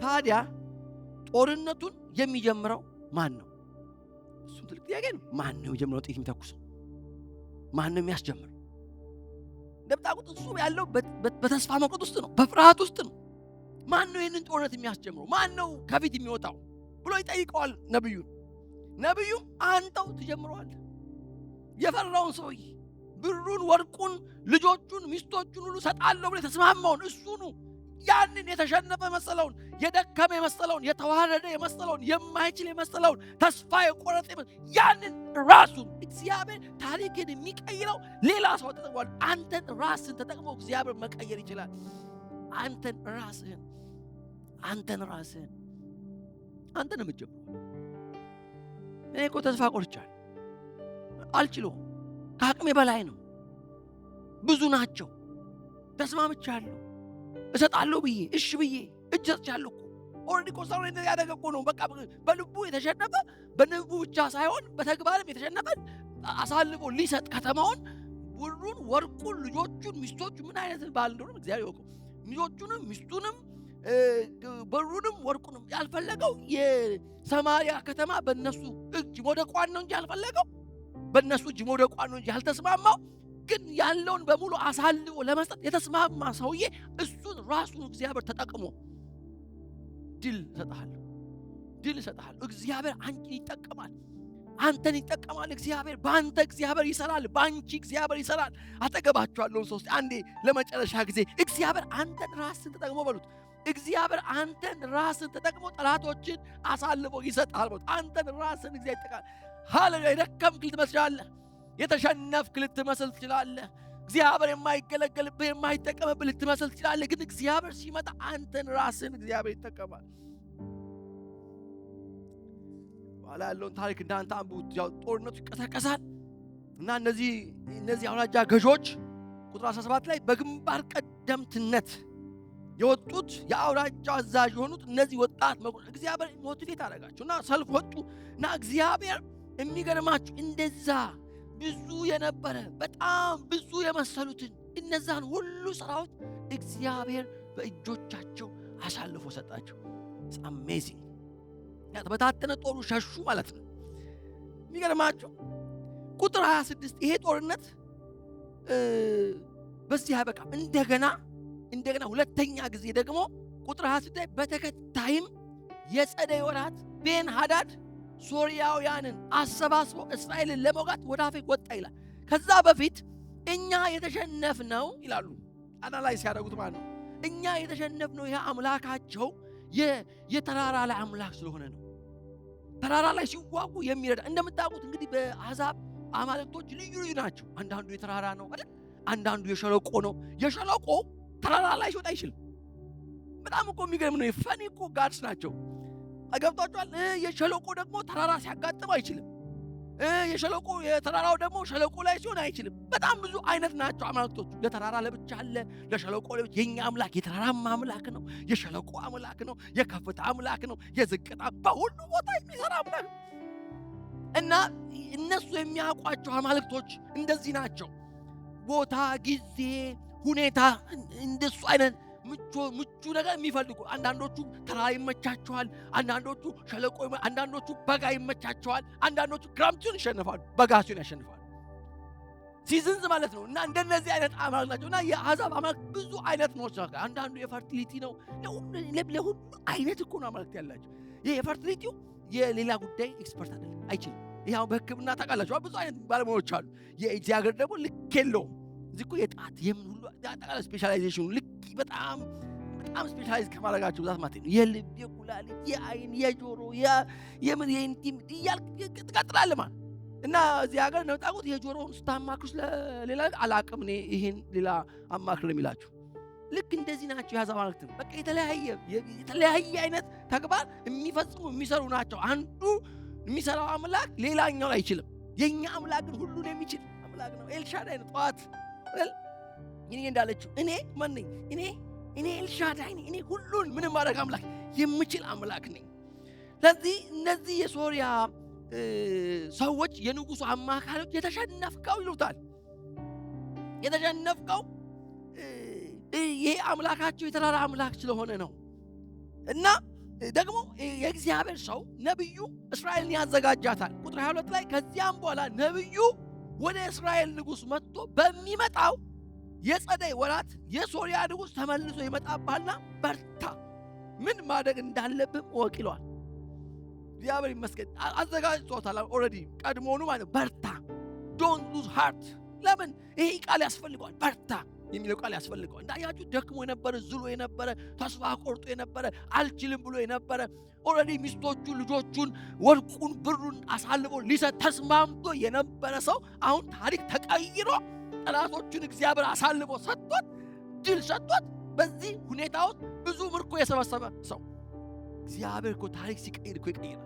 ታዲያ ጦርነቱን የሚጀምረው ማን ነው? እሱም ትልቅ ጥያቄ ነው። ማን ነው የሚጀምረው? ጥይት የሚተኩሰው ማን ነው የሚያስጀምረው? እንደምታውቁት እሱ ያለው በተስፋ መቁረጥ ውስጥ ነው፣ በፍርሃት ውስጥ ነው። ማን ነው ይህንን ጦርነት የሚያስጀምረው? ማን ነው ከፊት የሚወጣው ብሎ ይጠይቀዋል ነብዩን። ነብዩም አንተው ትጀምረዋለህ። የፈራውን ሰውዬ ብሩን፣ ወርቁን፣ ልጆቹን፣ ሚስቶቹን ሁሉ ሰጣለሁ ብሎ የተስማማውን እሱኑ ያንን የተሸነፈ የመሰለውን የደከመ የመሰለውን የተዋረደ የመሰለውን የማይችል የመሰለውን ተስፋ የቆረጠ ያንን ራሱን እግዚአብሔር ታሪክን የሚቀይረው ሌላ ሰው ተጠቅሟል። አንተን ራስን ተጠቅሞ እግዚአብሔር መቀየር ይችላል። አንተን ራስህን አንተን የምትጀምረው። እኔ እኮ ተስፋ ቆርጫለሁ፣ አልችለውም፣ ከአቅሜ በላይ ነው፣ ብዙ ናቸው፣ ተስማምቻለሁ፣ እሰጣለሁ ብዬ እሺ ብዬ እጅ ሰጥቻለሁ እኮ ኦልሬዲ እኮ ሰው ያደረገ እኮ ነው። በቃ በልቡ የተሸነፈ በልቡ ብቻ ሳይሆን በተግባርም የተሸነፈ አሳልፎ ሊሰጥ ከተማውን፣ ብሩን፣ ወርቁን፣ ልጆቹን፣ ሚስቶቹን ምን አይነት ባል እንደሆነ እግዚአብሔር ያውቀው። ልጆቹንም ሚስቱንም ብሩንም ወርቁንም ያልፈለገው የሰማሪያ ከተማ በእነሱ እጅ መውደቋን ነው እንጂ ያልፈለገው በእነሱ እጅ መውደቋን ነው እንጂ ያልተስማማው ግን ያለውን በሙሉ አሳልፎ ለመስጠት የተስማማ ሰውዬ እሱን ራሱን እግዚአብሔር ተጠቅሞ ድል እሰጥሃለሁ፣ ድል እሰጥሃለሁ። እግዚአብሔር አንቺን ይጠቀማል፣ አንተን ይጠቀማል። እግዚአብሔር በአንተ እግዚአብሔር ይሰራል፣ በአንቺ እግዚአብሔር ይሰራል። አጠገባችኋለሁ ሶስት አንዴ ለመጨረሻ ጊዜ እግዚአብሔር አንተን ራስን ተጠቅሞ በሉት። እግዚአብሔር አንተን ራስን ተጠቅሞ ጠላቶችን አሳልፎ ይሰጣል። አንተን ራስን እግዚአብሔር ይጠቅማል። ሃሌሉያ። የደከምክ ልትመስል ትችላለህ፣ የተሸነፍክ ልትመስል ትችላለህ፣ እግዚአብሔር የማይገለገልብህ የማይጠቀምብህ ልትመስል ትችላለህ። ግን እግዚአብሔር ሲመጣ አንተን ራስን እግዚአብሔር ይጠቀማል። በኋላ ያለውን ታሪክ እንዳንተ አንብቡት። ያው ጦርነቱ ይቀሰቀሳል እና እነዚህ አውራጃ ገዦች ቁጥር 17 ላይ በግንባር ቀደምትነት የወጡት የአውራጃ አዛዥ የሆኑት እነዚህ ወጣት እግዚአብሔር ሞቲቬት አደረጋቸው እና ሰልፍ ወጡ እና እግዚአብሔር የሚገርማችሁ እንደዛ ብዙ የነበረ በጣም ብዙ የመሰሉትን እነዛን ሁሉ ሰራዊት እግዚአብሔር በእጆቻቸው አሳልፎ ሰጣቸው። It's amazing። ተበታተነ ጦሩ ሸሹ ማለት ነው። የሚገርማችሁ ቁጥር 26 ይሄ ጦርነት በዚህ አይበቃም። እንደገና ሁለተኛ ጊዜ ደግሞ ቁጥር 26 በተከታይም የጸደይ ወራት ቤን ሃዳድ ሶርያውያንን አሰባስቦ እስራኤልን ለመውጋት ወደ አፌቅ ወጣ ይላል። ከዛ በፊት እኛ የተሸነፍነው ይላሉ አናላይዝ ያደረጉት ማለት ነው። እኛ የተሸነፍነው ይሄ አምላካቸው የተራራ ላይ አምላክ ስለሆነ ነው። ተራራ ላይ ሲዋጉ የሚረዳ እንደምታውቁት እንግዲህ በአሕዛብ አማልክቶች ልዩ ናቸው። አንዳንዱ የተራራ ነው አይደል? አንዳንዱ የሸለቆ ነው። የሸለቆ ተራራ ላይ ሲወጣ አይችልም። በጣም እኮ የሚገርም ነው። የፈኒ እኮ ጋድስ ናቸው። አገብቷቸዋል። የሸለቆ ደግሞ ተራራ ሲያጋጥም አይችልም። የተራራው ደግሞ ሸለቆ ላይ ሲሆን አይችልም። በጣም ብዙ አይነት ናቸው አማልክቶች። ለተራራ ለብቻ አለ፣ ለሸለቆ ለብቻ። የኛ አምላክ የተራራማ አምላክ ነው፣ የሸለቆ አምላክ ነው፣ የከፍታ አምላክ ነው፣ የዝቅታ በሁሉ ቦታ የሚሰራ አምላክ ነው። እና እነሱ የሚያውቋቸው አማልክቶች እንደዚህ ናቸው። ቦታ፣ ጊዜ፣ ሁኔታ እንደሱ አይነት ምቹ ነገር የሚፈልጉ አንዳንዶቹ ተራራ ይመቻቸዋል፣ አንዳንዶቹ ሸለቆ፣ አንዳንዶቹ በጋ ይመቻቸዋል፣ አንዳንዶቹ ክረምቱን ይሸነፋሉ፣ በጋ ሲሆን ያሸንፋሉ። ሲዝንስ ማለት ነው። እና እንደነዚህ አይነት አማልክት ናቸው። እና የአሕዛብ አማልክት ብዙ አይነት ነው። አንዳንዱ የፈርቲሊቲ ነው። ለሁሉ አይነት እኮ ነው አማልክት ያላቸው። ይሄ የፈርቲሊቲው የሌላ ጉዳይ ኤክስፐርት አይችልም። ይሄው በሕክምና ታውቃላችሁ ብዙ አይነት ባለሙያዎች አሉ። የዚህ ሀገር ደግሞ ልክ የለውም። እዚህ እኮ የጣት የምን ሁሉ አጠቃላይ ስፔሻላይዜሽኑ ልክ በጣም ስፔሻላይዝ ከማድረጋቸው ብዛት ማለት ነው። የልብ፣ የኩላሊት፣ የአይን፣ የጆሮ፣ የምን የኢንቲም እያልክ ትቀጥላለህ ማለት እና እዚህ ሀገር ነው ታውቁት። የጆሮውን ስታማክሩስ ለሌላ አላቅም እኔ ይሄን ሌላ አማክር የሚላችሁ ልክ እንደዚህ ናቸው። የአሕዛብ አማልክት በቃ የተለያየ አይነት ተግባር የሚፈጽሙ የሚሰሩ ናቸው። አንዱ የሚሰራው አምላክ ሌላኛው አይችልም። የኛ አምላክ ግን ሁሉን የሚችል አምላክ ነው። ኤልሻዳይ ነው። ጠዋት እኔ እንዳለችው እኔ ማን ነኝ? እኔ ኤልሻዳይ ነኝ። እኔ ሁሉን ምንም ማድረግ አምላክ የምችል አምላክ ነኝ። ስለዚህ እነዚህ የሶሪያ ሰዎች የንጉሱ አማካሪዎች የተሸነፍከው ይሉታል። የተሸነፍከው ይሄ አምላካቸው የተራራ አምላክ ስለሆነ ነው። እና ደግሞ የእግዚአብሔር ሰው ነብዩ እስራኤልን ያዘጋጃታል። ቁጥር 22 ላይ ከዚያም በኋላ ነብዩ ወደ እስራኤል ንጉስ መጥቶ በሚመጣው የጸደይ ወራት የሶሪያ ንጉስ ተመልሶ ይመጣባልና በርታ፣ ምን ማድረግ እንዳለብህ ወቅ ይለዋል። እግዚአብሔር ይመስገን አዘጋጅቶታል። ኦልሬዲ ቀድሞኑ ማለት በርታ፣ ዶንት ሉዝ ሃርት። ለምን ይሄ ቃል ያስፈልገዋል? በርታ የሚለው ቃል ያስፈልገዋል። እንዳያችሁ ደክሞ የነበረ ዝሎ የነበረ ተስፋ ቆርጦ የነበረ አልችልም ብሎ የነበረ ኦልሬዲ ሚስቶቹን፣ ልጆቹን፣ ወርቁን፣ ብሩን አሳልፎ ሊሰጥ ተስማምቶ የነበረ ሰው አሁን ታሪክ ተቀይሮ ጠላቶቹን እግዚአብሔር አሳልፎ ሰጥቶት ድል ሰጥቶት በዚህ ሁኔታ ውስጥ ብዙ ምርኮ የሰበሰበ ሰው እግዚአብሔር እኮ ታሪክ ሲቀይር እኮ ይቀይራል።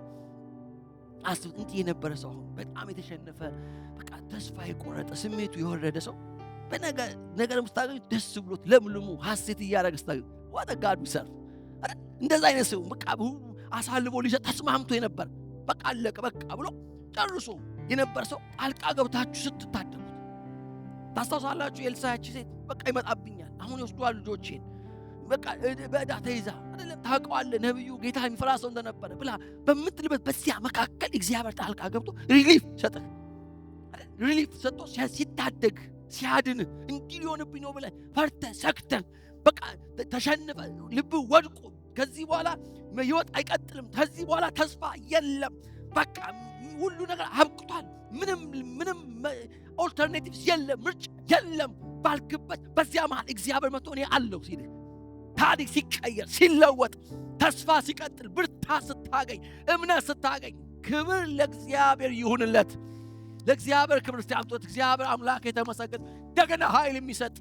አስቡት እንት የነበረ ሰው አሁን በጣም የተሸነፈ በቃ ተስፋ የቆረጠ ስሜቱ የወረደ ሰው በነገር ምስታገኝ ደስ ብሎት ለምልሙ ሐሴት እያደረገ ስታገኝ what a God we serve። እንደዛ አይነት ሰው በቃ አሳልፎ ሊሰጥ ተስማምቶ የነበረ በቃ አለቀ በቃ ብሎ ጨርሶ የነበረ ሰው ጣልቃ ገብታችሁ ስትታደጉት ታስታውሳላችሁ። የኤልሳዕ ሴት በቃ ይመጣብኛል አሁን ይወስዷል ልጆቼን በቃ በዕዳ ተይዛ አይደለም ታውቀዋለህ ነብዩ ጌታ የሚፈራ ሰው እንደነበረ ብላ በምትልበት በዚያ መካከል እግዚአብሔር ጣልቃ ገብቶ ሪሊፍ ሰጥቶ ሲታደግ ሲያድን እንዲህ ሊሆንብኝ ነው ብለህ ፈርተህ ሰክተህ በቃ ተሸንፈህ ልብ ወድቆ ከዚህ በኋላ ህይወት አይቀጥልም። ከዚህ በኋላ ተስፋ የለም። በቃ ሁሉ ነገር አብቅቷል። ምንም ኦልተርኔቲቭስ የለም፣ ምርጫ የለም ባልክበት በዚያ መሃል እግዚአብሔር መጥቶ እኔ አለሁ ሲል ታሪክ ሲቀየር ሲለወጥ ተስፋ ሲቀጥል ብርታት ስታገኝ እምነት ስታገኝ ክብር ለእግዚአብሔር ይሁንለት። ለእግዚአብሔር ክብር ሲያምጡት እግዚአብሔር አምላክ የተመሰገነ እንደገና ኃይል የሚሰጥ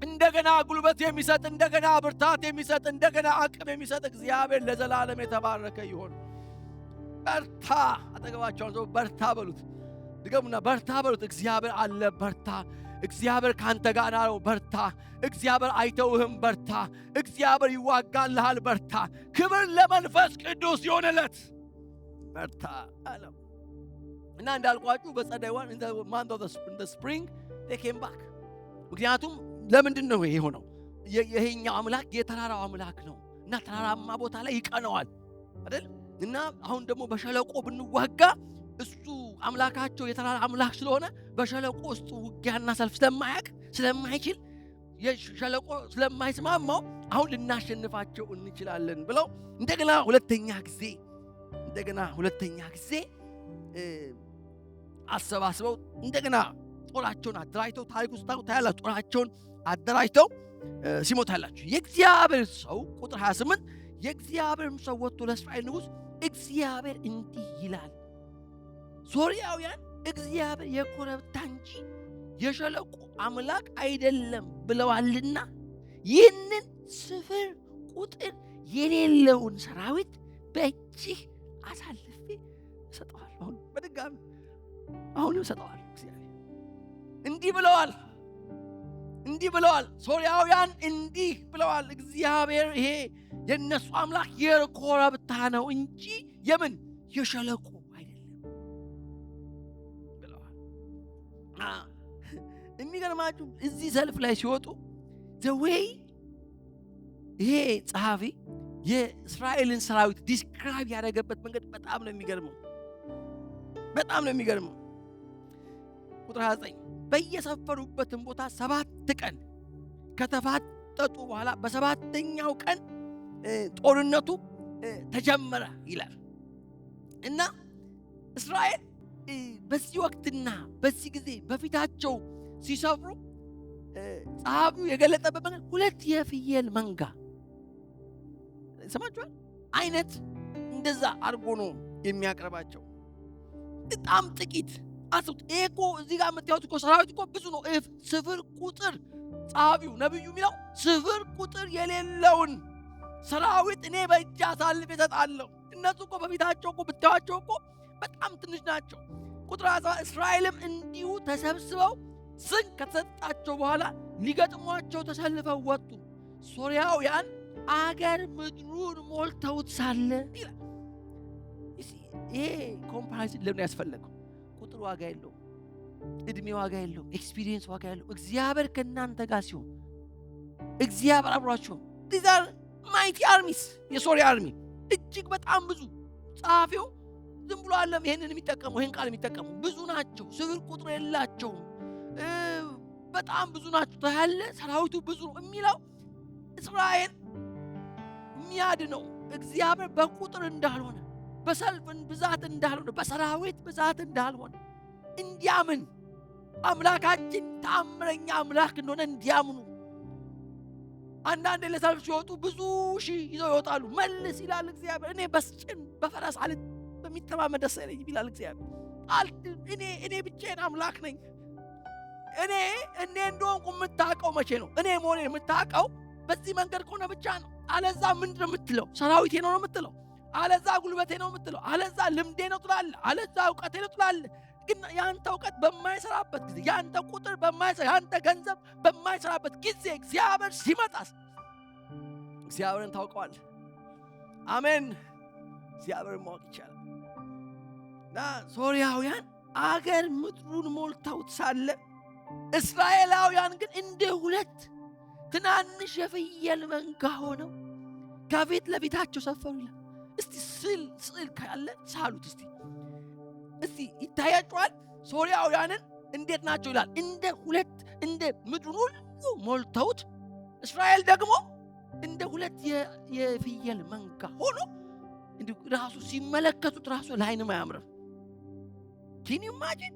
እንደገና ጉልበት የሚሰጥ እንደገና ብርታት የሚሰጥ እንደገና አቅም የሚሰጥ እግዚአብሔር ለዘላለም የተባረከ ይሁን። በርታ። አጠገባቸውን ሰው በርታ በሉት። ድገሙና በርታ በሉት። እግዚአብሔር አለ፣ በርታ። እግዚአብሔር ካንተ ጋር ነው፣ በርታ። እግዚአብሔር አይተውህም፣ በርታ። እግዚአብሔር ይዋጋልሃል፣ በርታ። ክብር ለመንፈስ ቅዱስ ይሆንለት። በርታ አለ እና እንዳልኳችሁ በጸደይ ወር in the month of the spring they came back። ምክንያቱም ለምንድን ነው ይሄ ሆነው? ይሄኛው አምላክ የተራራው አምላክ ነው እና ተራራማ ቦታ ላይ ይቀነዋል አይደል? እና አሁን ደግሞ በሸለቆ ብንዋጋ እሱ አምላካቸው የተራራ አምላክ ስለሆነ በሸለቆ ውስጥ ውጊያና ሰልፍ ስለማይችል የሸለቆ ስለማይስማማው አሁን ልናሸንፋቸው እንችላለን ብለው እንደገና ሁለተኛ ጊዜ አሰባስበው እንደገና ጦራቸውን አደራጅተው ታሪክ ውስጥ ታያላችሁ። ጦራቸውን አደራጅተው ሲሞታላችሁ የእግዚአብሔር ሰው ቁጥር 28 የእግዚአብሔር ሰው ወጥቶ ለእስራኤል ንጉሥ እግዚአብሔር እንዲህ ይላል፣ ሶርያውያን እግዚአብሔር የኮረብታ እንጂ የሸለቆ አምላክ አይደለም ብለዋልና ይህንን ስፍር ቁጥር የሌለውን ሰራዊት በእጅህ አሳልፌ እሰጠዋለሁ። በድጋሚ አሁንም እሰጠዋለሁ። እግዚአብሔር እንዲህ ብለዋል። ሶርያውያን እንዲህ ብለዋል። እግዚአብሔር ይሄ የነሱ አምላክ የኮረብታ ነው እንጂ የምን የሸለቆ አይደለም ብለዋል። የሚገርማችሁ እዚህ ሰልፍ ላይ ሲወጡ ዘዌይ ይሄ ጸሐፊ የእስራኤልን ሰራዊት ዲስክራይብ ያደረገበት መንገድ በጣም ነው የሚገርመው። ቁጥር 29 በየሰፈሩበትም ቦታ 7 ቀን ከተፋጠጡ በኋላ በሰባተኛው ቀን ጦርነቱ ተጀመረ ይላል እና እስራኤል በዚህ ወቅትና በዚህ ጊዜ በፊታቸው ሲሰፍሩ ጸሐፊው የገለጠበት መንገድ 2 የፍየል መንጋ ሰማችኋል አይነት እንደዛ አድርጎ ነው የሚያቀርባቸው። በጣም ጥቂት አስቡት። እኮ እዚህ ጋር የምታዩት እኮ ሰራዊት እኮ ብዙ ነው። ስፍር ቁጥር ጸሐፊው ነብዩ የሚለው ስፍር ቁጥር የሌለውን ሰራዊት እኔ በእጅ አሳልፌ እሰጣለሁ። እነሱ እኮ በፊታቸው እኮ ብታዩአቸው እኮ በጣም ትንሽ ናቸው። ቁጥር 10 እስራኤልም እንዲሁ ተሰብስበው ስንቅ ከተሰጣቸው በኋላ ሊገጥሟቸው ተሰልፈው ወጡ። ሶርያውያን አገር ምድሩን ሞልተውት ሳለ ይላል። ይሄ ኮምፓራይዝን ለምን ያስፈለገው? ቁጥር ዋጋ የለው፣ እድሜ ዋጋ የለው፣ ኤክስፒሪየንስ ዋጋ የለው። እግዚአብሔር ከእናንተ ጋር ሲሆን እግዚአብሔር አብሯችሁ these are mighty armies። የሶርያ አርሚ እጅግ በጣም ብዙ። ጸሐፊው ዝም ብሎ አለም ይሄንን የሚጠቀሙ ይሄን ቃል የሚጠቀሙ ብዙ ናቸው። ስፍር ቁጥር የላቸውም። በጣም ብዙ ናቸው። ታያለ ሰራዊቱ ብዙ ነው የሚለው እስራኤል የሚያድነው እግዚአብሔር በቁጥር እንዳልሆነ፣ በሰልፍን ብዛት እንዳልሆነ፣ በሰራዊት ብዛት እንዳልሆነ እንዲያምን አምላካችን ተአምረኛ አምላክ እንደሆነ እንዲያምኑ። አንዳንዴ ለሰልፍ ሲወጡ ብዙ ሺህ ይዘው ይወጣሉ። መልስ ይላል እግዚአብሔር። እኔ በስጭን በፈረስ አልት በሚተማመን ደስ አይለኝም ይላል እግዚአብሔር። እኔ ብቻዬን አምላክ ነኝ። እኔ እንደሆንኩ የምታውቀው መቼ ነው? እኔ መሆኔን የምታውቀው በዚህ መንገድ ከሆነ ብቻ ነው። አለዛ ምንድን ነው የምትለው? ሰራዊቴ ነው የምትለው። አለዛ ጉልበቴ ነው የምትለው። አለዛ ልምዴ ነው ትላለህ። አለዛ እውቀቴ ነው ትላለህ። ግን ያንተ እውቀት በማይሰራበት ጊዜ፣ ያንተ ቁጥር በማይሰራ፣ ያንተ ገንዘብ በማይሰራበት ጊዜ እግዚአብሔር ሲመጣስ እግዚአብሔርን ታውቀዋለህ። አሜን። እግዚአብሔርን ማወቅ ይቻላል። እና ሶርያውያን አገር ምድሩን ሞልተውት ሳለ እስራኤላውያን ግን እንደ 2 ትናንሽ የፍየል መንጋ ሆነው ከፊት ለፊታቸው ሰፈሩ ይላል። እስቲ ስዕል ካለ ሳሉት እስቲ ይታያቸዋል። ሶርያውያንን እንዴት ናቸው ይላል? እንደ ምድሩን ሁሉ ሞልተውት፣ እስራኤል ደግሞ እንደ ሁለት የፍየል መንጋ ሆኖ እንዲሁ ራሱ ሲመለከቱት ራሱ ለዓይንም አያምርም። can you imagine?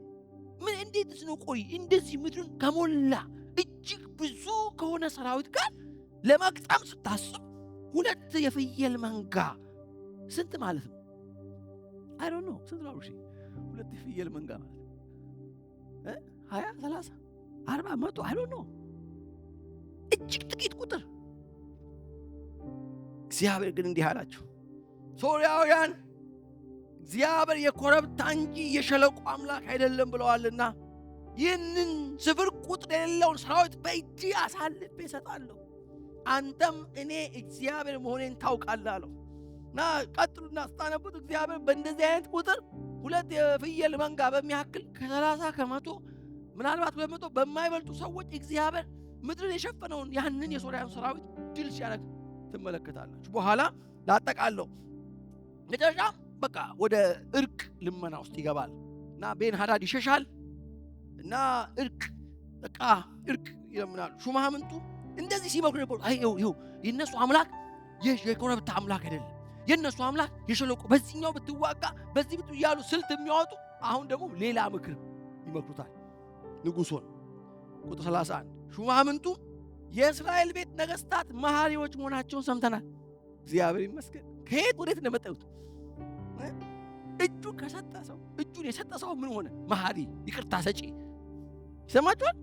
ምን እንዴትስ ነው ቆይ እንደዚህ ምድርን ከሞላ እጅግ ብዙ ከሆነ ሰራዊት ጋር ለማቅጣም ስታስብ ሁለት የፍየል መንጋ ስንት ማለት ነው? I don't know ስንት ነው? ሁለት የፍየል መንጋ ማለት 20 30 40 100 I don't know እጅግ ጥቂት ቁጥር። እግዚአብሔር ግን እንዲህ አላቸው፣ ሶርያውያን እግዚአብሔር የኮረብታ እንጂ የሸለቆ አምላክ አይደለም ብለዋልና ይህንን ስፍር ቁጥር የሌለውን ሰራዊት በእጅ አሳልፌ እሰጣለሁ፣ አንተም እኔ እግዚአብሔር መሆኔን ታውቃለህ አለው። እና ቀጥሉና ስታነቡት እግዚአብሔር በእንደዚህ አይነት ቁጥር ሁለት የፍየል መንጋ በሚያክል ከ30 ከ100 ምናልባት 200 በማይበልጡ ሰዎች እግዚአብሔር ምድርን የሸፈነውን ያንን የሶርያን ሰራዊት ድል ሲያደርግ ትመለከታላችሁ። በኋላ ላጠቃለው መጨረሻ በቃ ወደ እርቅ ልመና ውስጥ ይገባል እና ቤን ሃዳድ ይሸሻል እና እርቅ ይለምናሉ። ሹማምንቱ እንደዚህ ሲመክሩ ነበር። ይኸው የነሱ አምላክ የኮረብታ አምላክ አይደለም፣ የነሱ አምላክ የሸለቆ በዚህኛው ብትዋጋ በዚህ ብቱ እያሉ ስልት የሚያወጡ አሁን ደግሞ ሌላ ምክር ይመክሩታል ንጉሡን። ቁጥር 31 ሹማምንቱ የእስራኤል ቤት ነገስታት መሐሪዎች መሆናቸውን ሰምተናል። እግዚአብሔር ይመስገን። ከየት ወዴት እንደመጣሁት እጁን ከሰጠ ሰው እጁን የሰጠ ሰው ምን ሆነ? መሐሪ፣ ይቅርታ ሰጪ። ይሰማችኋል?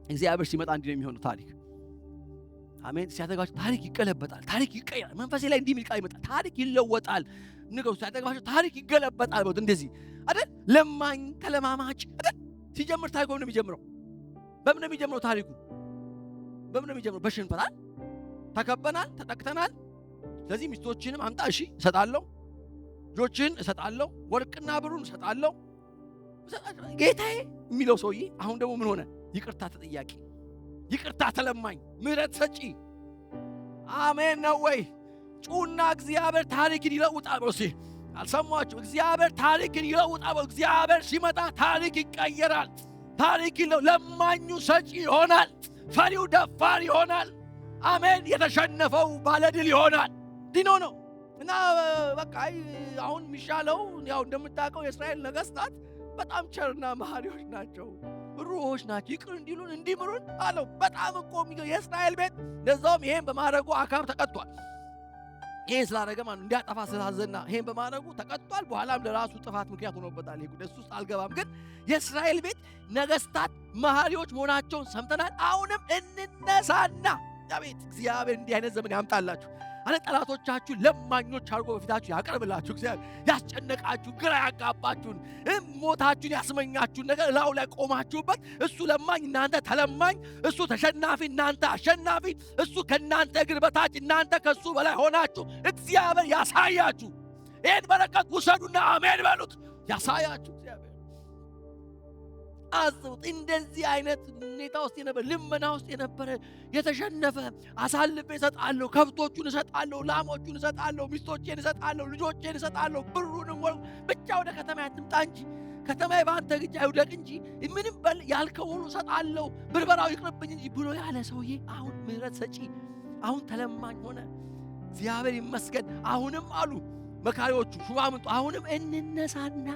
እግዚአብሔር ሲመጣ እንዲህ ነው የሚሆነው ታሪክ። አሜን። ሲያጠጋችሁ ታሪክ ይቀለበጣል፣ ታሪክ ይቀየራል። መንፈሴ ላይ እንዲህ የሚል ቃል ይመጣል፣ ታሪክ ይለወጣል። ንገሩ ሲያጠጋችሁ ታሪክ ይገለበጣል። ማለት እንደዚህ አይደል? ለማኝ ተለማማጭ አይደል? ሲጀምር ታሪኩ በምን ነው የሚጀምረው? በምን ነው የሚጀምረው ታሪኩ? በምን ነው የሚጀምረው? በሽንፈት ተከበናል፣ ተጠቅተናል። ስለዚህ ሚስቶችንም አምጣ፣ እሺ እሰጣለሁ፣ ልጆችን እሰጣለሁ፣ ወርቅና ብሩን እሰጣለሁ። ጌታዬ የሚለው ሰውዬ አሁን ደግሞ ምን ሆነ? ይቅርታ ተጠያቂ፣ ይቅርታ ተለማኝ፣ ምህረት ሰጪ። አሜን ነው ወይ? ጩና እግዚአብሔር ታሪክን ይለውጣል። በሲ አልሰማችሁ? እግዚአብሔር ታሪክን ይለውጣል። እግዚአብሔር ሲመጣ ታሪክ ይቀየራል። ታሪክ ለማኙ ሰጪ ይሆናል። ፈሪው ደፋር ይሆናል። አሜን። የተሸነፈው ባለድል ይሆናል። ዲኖ ነው እና በቃ አሁን የሚሻለው ያው እንደምታውቀው የእስራኤል ነገስታት በጣም ቸርና መሐሪዎች ናቸው፣ ሩሆች ናቸው። ይቅር እንዲሉን እንዲምሩን አለው። በጣም እኮ የእስራኤል ቤት ለዛውም ይሄን በማድረጉ አካብ ተቀጥቷል። ይሄን ስላደረገ ማለት እንዲያጠፋ ስላዘና ይሄን በማድረጉ ተቀጥቷል። በኋላም ለራሱ ጥፋት ምክንያት ሆኖበታል። ይሄ ጉዳይ ውስጥ አልገባም። ግን የእስራኤል ቤት ነገስታት መሐሪዎች መሆናቸውን ሰምተናል። አሁንም እንነሳና አቤት እግዚአብሔር እንዲህ አይነት ዘመን ያምጣላችሁ። አለ ጠላቶቻችሁ ለማኞች አድርጎ በፊታችሁ ያቀርብላችሁ። እግዚአብሔር ያስጨነቃችሁ፣ ግራ ያጋባችሁን፣ ሞታችሁን ያስመኛችሁን ነገር ላው ላይ ቆማችሁበት እሱ ለማኝ እናንተ ተለማኝ፣ እሱ ተሸናፊ እናንተ አሸናፊ፣ እሱ ከእናንተ እግር በታች እናንተ ከሱ በላይ ሆናችሁ እግዚአብሔር ያሳያችሁ። ይህን በረከት ውሰዱና አሜን በሉት። ያሳያችሁ እግዚአብሔር። አስቡት እንደዚህ አይነት ሁኔታ ውስጥ የነበረ ልመና ውስጥ የነበረ የተሸነፈ አሳልፌ እሰጣለሁ፣ ከብቶቹን እሰጣለሁ፣ ላሞቹን እሰጣለሁ፣ ሚስቶቼን እሰጣለሁ፣ ልጆቼን እሰጣለሁ፣ ብሩንም ብቻ ወደ ከተማ ያትምጣ እንጂ ከተማዬ በአንተ እጅ አይውደቅ እንጂ ምንም ያልከው ሁሉ እሰጣለሁ፣ ብርበራው ይቅርብኝ እንጂ ብሎ ያለ ሰውዬ አሁን ምህረት ሰጪ፣ አሁን ተለማኝ ሆነ። እግዚአብሔር ይመስገን። አሁንም አሉ መካሪዎቹ ሹማምንቱ አሁንም እንነሳና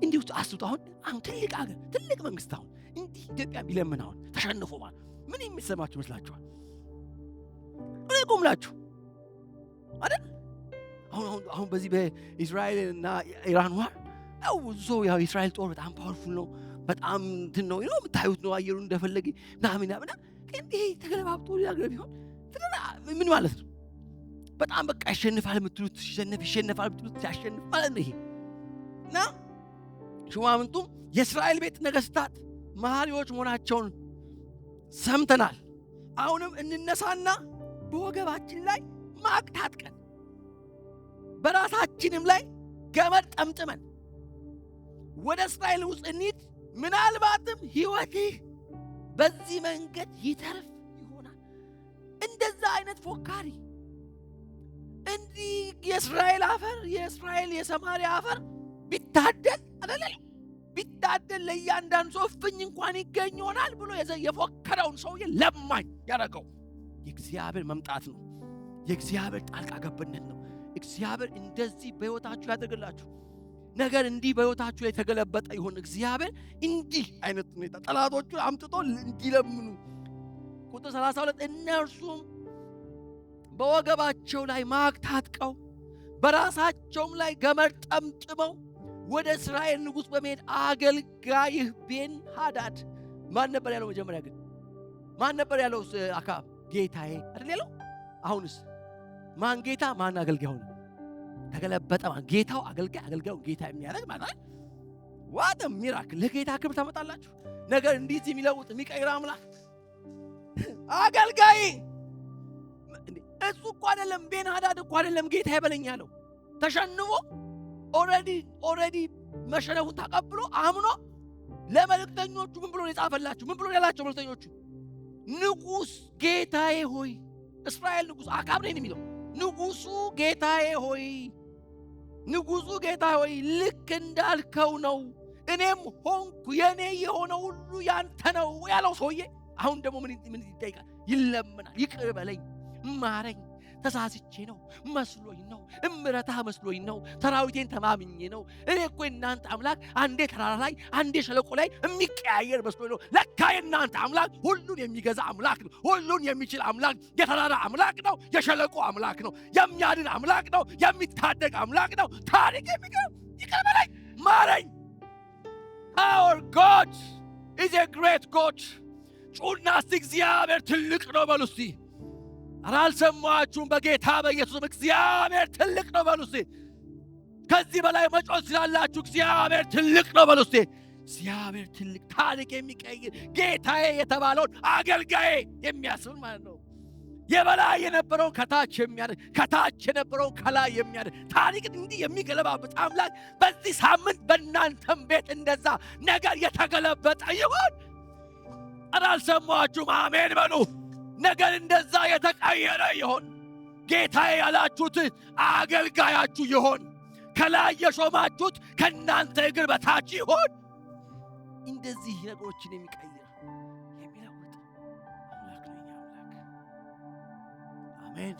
እንዲሁ አስቡት። አሁን ትልቅ ሀገር ትልቅ መንግስት አሁን እንዲህ ኢትዮጵያ ቢለምን አሁን ተሸንፎ ማለት ምን የሚሰማችሁ መስላችኋል? ቆምላችሁ አይደል? አሁን በዚህ በእስራኤል እና ኢራን ዋር ያው የእስራኤል ጦር በጣም ፓወርፉል ነው፣ በጣም እንትን ነው የምታዩት ነው። አየሩ እንደፈለገ ምናምን እንዲህ ተገለባብጦ ሌላ ሀገር ቢሆን ምን ማለት ነው? በጣም በቃ ያሸንፋል የምትሉት ይሸነፋል የምትሉት ያሸንፍ ማለት ነው ይሄ እና ሹማምንቱም የእስራኤል ቤት ነገስታት መሐሪዎች መሆናቸውን ሰምተናል። አሁንም እንነሳና በወገባችን ላይ ማቅ ታጥቀን በራሳችንም ላይ ገመድ ጠምጥመን ወደ እስራኤል ውስጥ እንሂድ፣ ምናልባትም ሕይወትህ በዚህ መንገድ ይተርፍ ይሆናል። እንደዛ አይነት ፎካሪ እንዲህ የእስራኤል አፈር የእስራኤል የሰማርያ አፈር ቢታደል አይደለም ቢታደል ለእያንዳንዱ ሰው እፍኝ እንኳን ይገኝ ይሆናል ብሎ የፎከረውን ሰውዬ ለማኝ ያደረገው የእግዚአብሔር መምጣት ነው። የእግዚአብሔር ጣልቃ ገብነት ነው። እግዚአብሔር እንደዚህ በሕይወታችሁ ያደርግላችሁ። ነገር እንዲህ በሕይወታችሁ ላይ የተገለበጠ ይሁን። እግዚአብሔር እንዲህ አይነት ሁኔታ ጠላቶቹን አምጥቶ እንዲለምኑ። ቁጥር 32 እነርሱም በወገባቸው ላይ ማቅ ታጥቀው በራሳቸውም ላይ ገመድ ጠምጥመው ወደ እስራኤል ንጉሥ በመሄድ አገልጋይህ ቤንሃዳድ ማን ነበር ያለው? መጀመሪያ ግን ማን ነበር ያለው? አክዓብ ጌታዬ አይደል ያለው? አሁንስ ማን ጌታ ማን አገልጋይ ሆነ? ተገለበጠ። ማን ጌታው አገልጋይ፣ አገልጋዩ ጌታ የሚያደርግ ማለት ዋት ሚራክል። ለጌታ ክብር ታመጣላችሁ። ነገር እንዲህ የሚለውጥ የሚቀይር አምላክ አገልጋይ እሱ እኮ አይደለም። ቤንሃዳድ እኮ አይደለም ጌታ ይበለኝ ያለው። ተሸንፎ ኦልሬዲ መሸነፉን ተቀብሎ አምኖ ለመልእክተኞቹ ምን ብሎ የጻፈላችሁ? ምን ብሎ ያላቸው መልእክተኞቹ? ንጉሥ ጌታዬ ሆይ፣ እስራኤል ንጉሥ አክዓብ ነው የሚለው። ንጉሡ ጌታዬ ሆይ፣ ንጉሡ ጌታዬ ሆይ ልክ እንዳልከው ነው፣ እኔም ሆንኩ የኔ የሆነ ሁሉ ያንተ ነው ያለው ሰውዬ አሁን ደግሞ ምን ይጠይቃል? ይለምናል። ይቅር በለኝ፣ ማረኝ፣ ተሳስቼ ነው መስሎኝ ነው፣ እምረታህ መስሎኝ ነው፣ ሰራዊቴን ተማምኜ ነው። እኔ እኮ የእናንተ አምላክ አንዴ ተራራ ላይ አንዴ ሸለቆ ላይ የሚቀያየር መስሎኝ ነው። ለካ የእናንተ አምላክ ሁሉን የሚገዛ አምላክ ነው። ሁሉን የሚችል አምላክ፣ የተራራ አምላክ ነው፣ የሸለቆ አምላክ ነው፣ የሚያድን አምላክ ነው፣ የሚታደግ አምላክ ነው። ታሪክ የሚገርም። ይቅር በለኝ፣ ማረኝ። Our God is a great God. ጩና እስቲ እግዚአብሔር ትልቅ ነው በሉ እስቲ። አልሰማችሁም? በጌታ በኢየሱስ እግዚአብሔር ትልቅ ነው በሉ እስቲ። ከዚህ በላይ መጮህ ስላላችሁ እግዚአብሔር ትልቅ ነው በሉ እስቲ። እግዚአብሔር ትልቅ፣ ታሪክ የሚቀይር ጌታዬ የተባለውን አገልጋዬ የሚያስብል ማለት ነው። የበላይ የነበረውን ከታች የሚያደርግ፣ ከታች የነበረውን ከላይ የሚያደርግ፣ ታሪክን እንዲህ የሚገለባብጥ አምላክ በዚህ ሳምንት በእናንተም ቤት እንደዛ ነገር የተገለበጠ ይሆን። አልሰማችሁም? አሜን በሉ። ነገር እንደዛ የተቀየረ ይሆን። ጌታዬ ያላችሁት አገልጋያችሁ ይሆን። ከላይ የሾማችሁት ከእናንተ እግር በታች ይሆን። እንደዚህ ነገሮችን የሚቀይር የሚለውጥ አምላክ ነው። አሜን።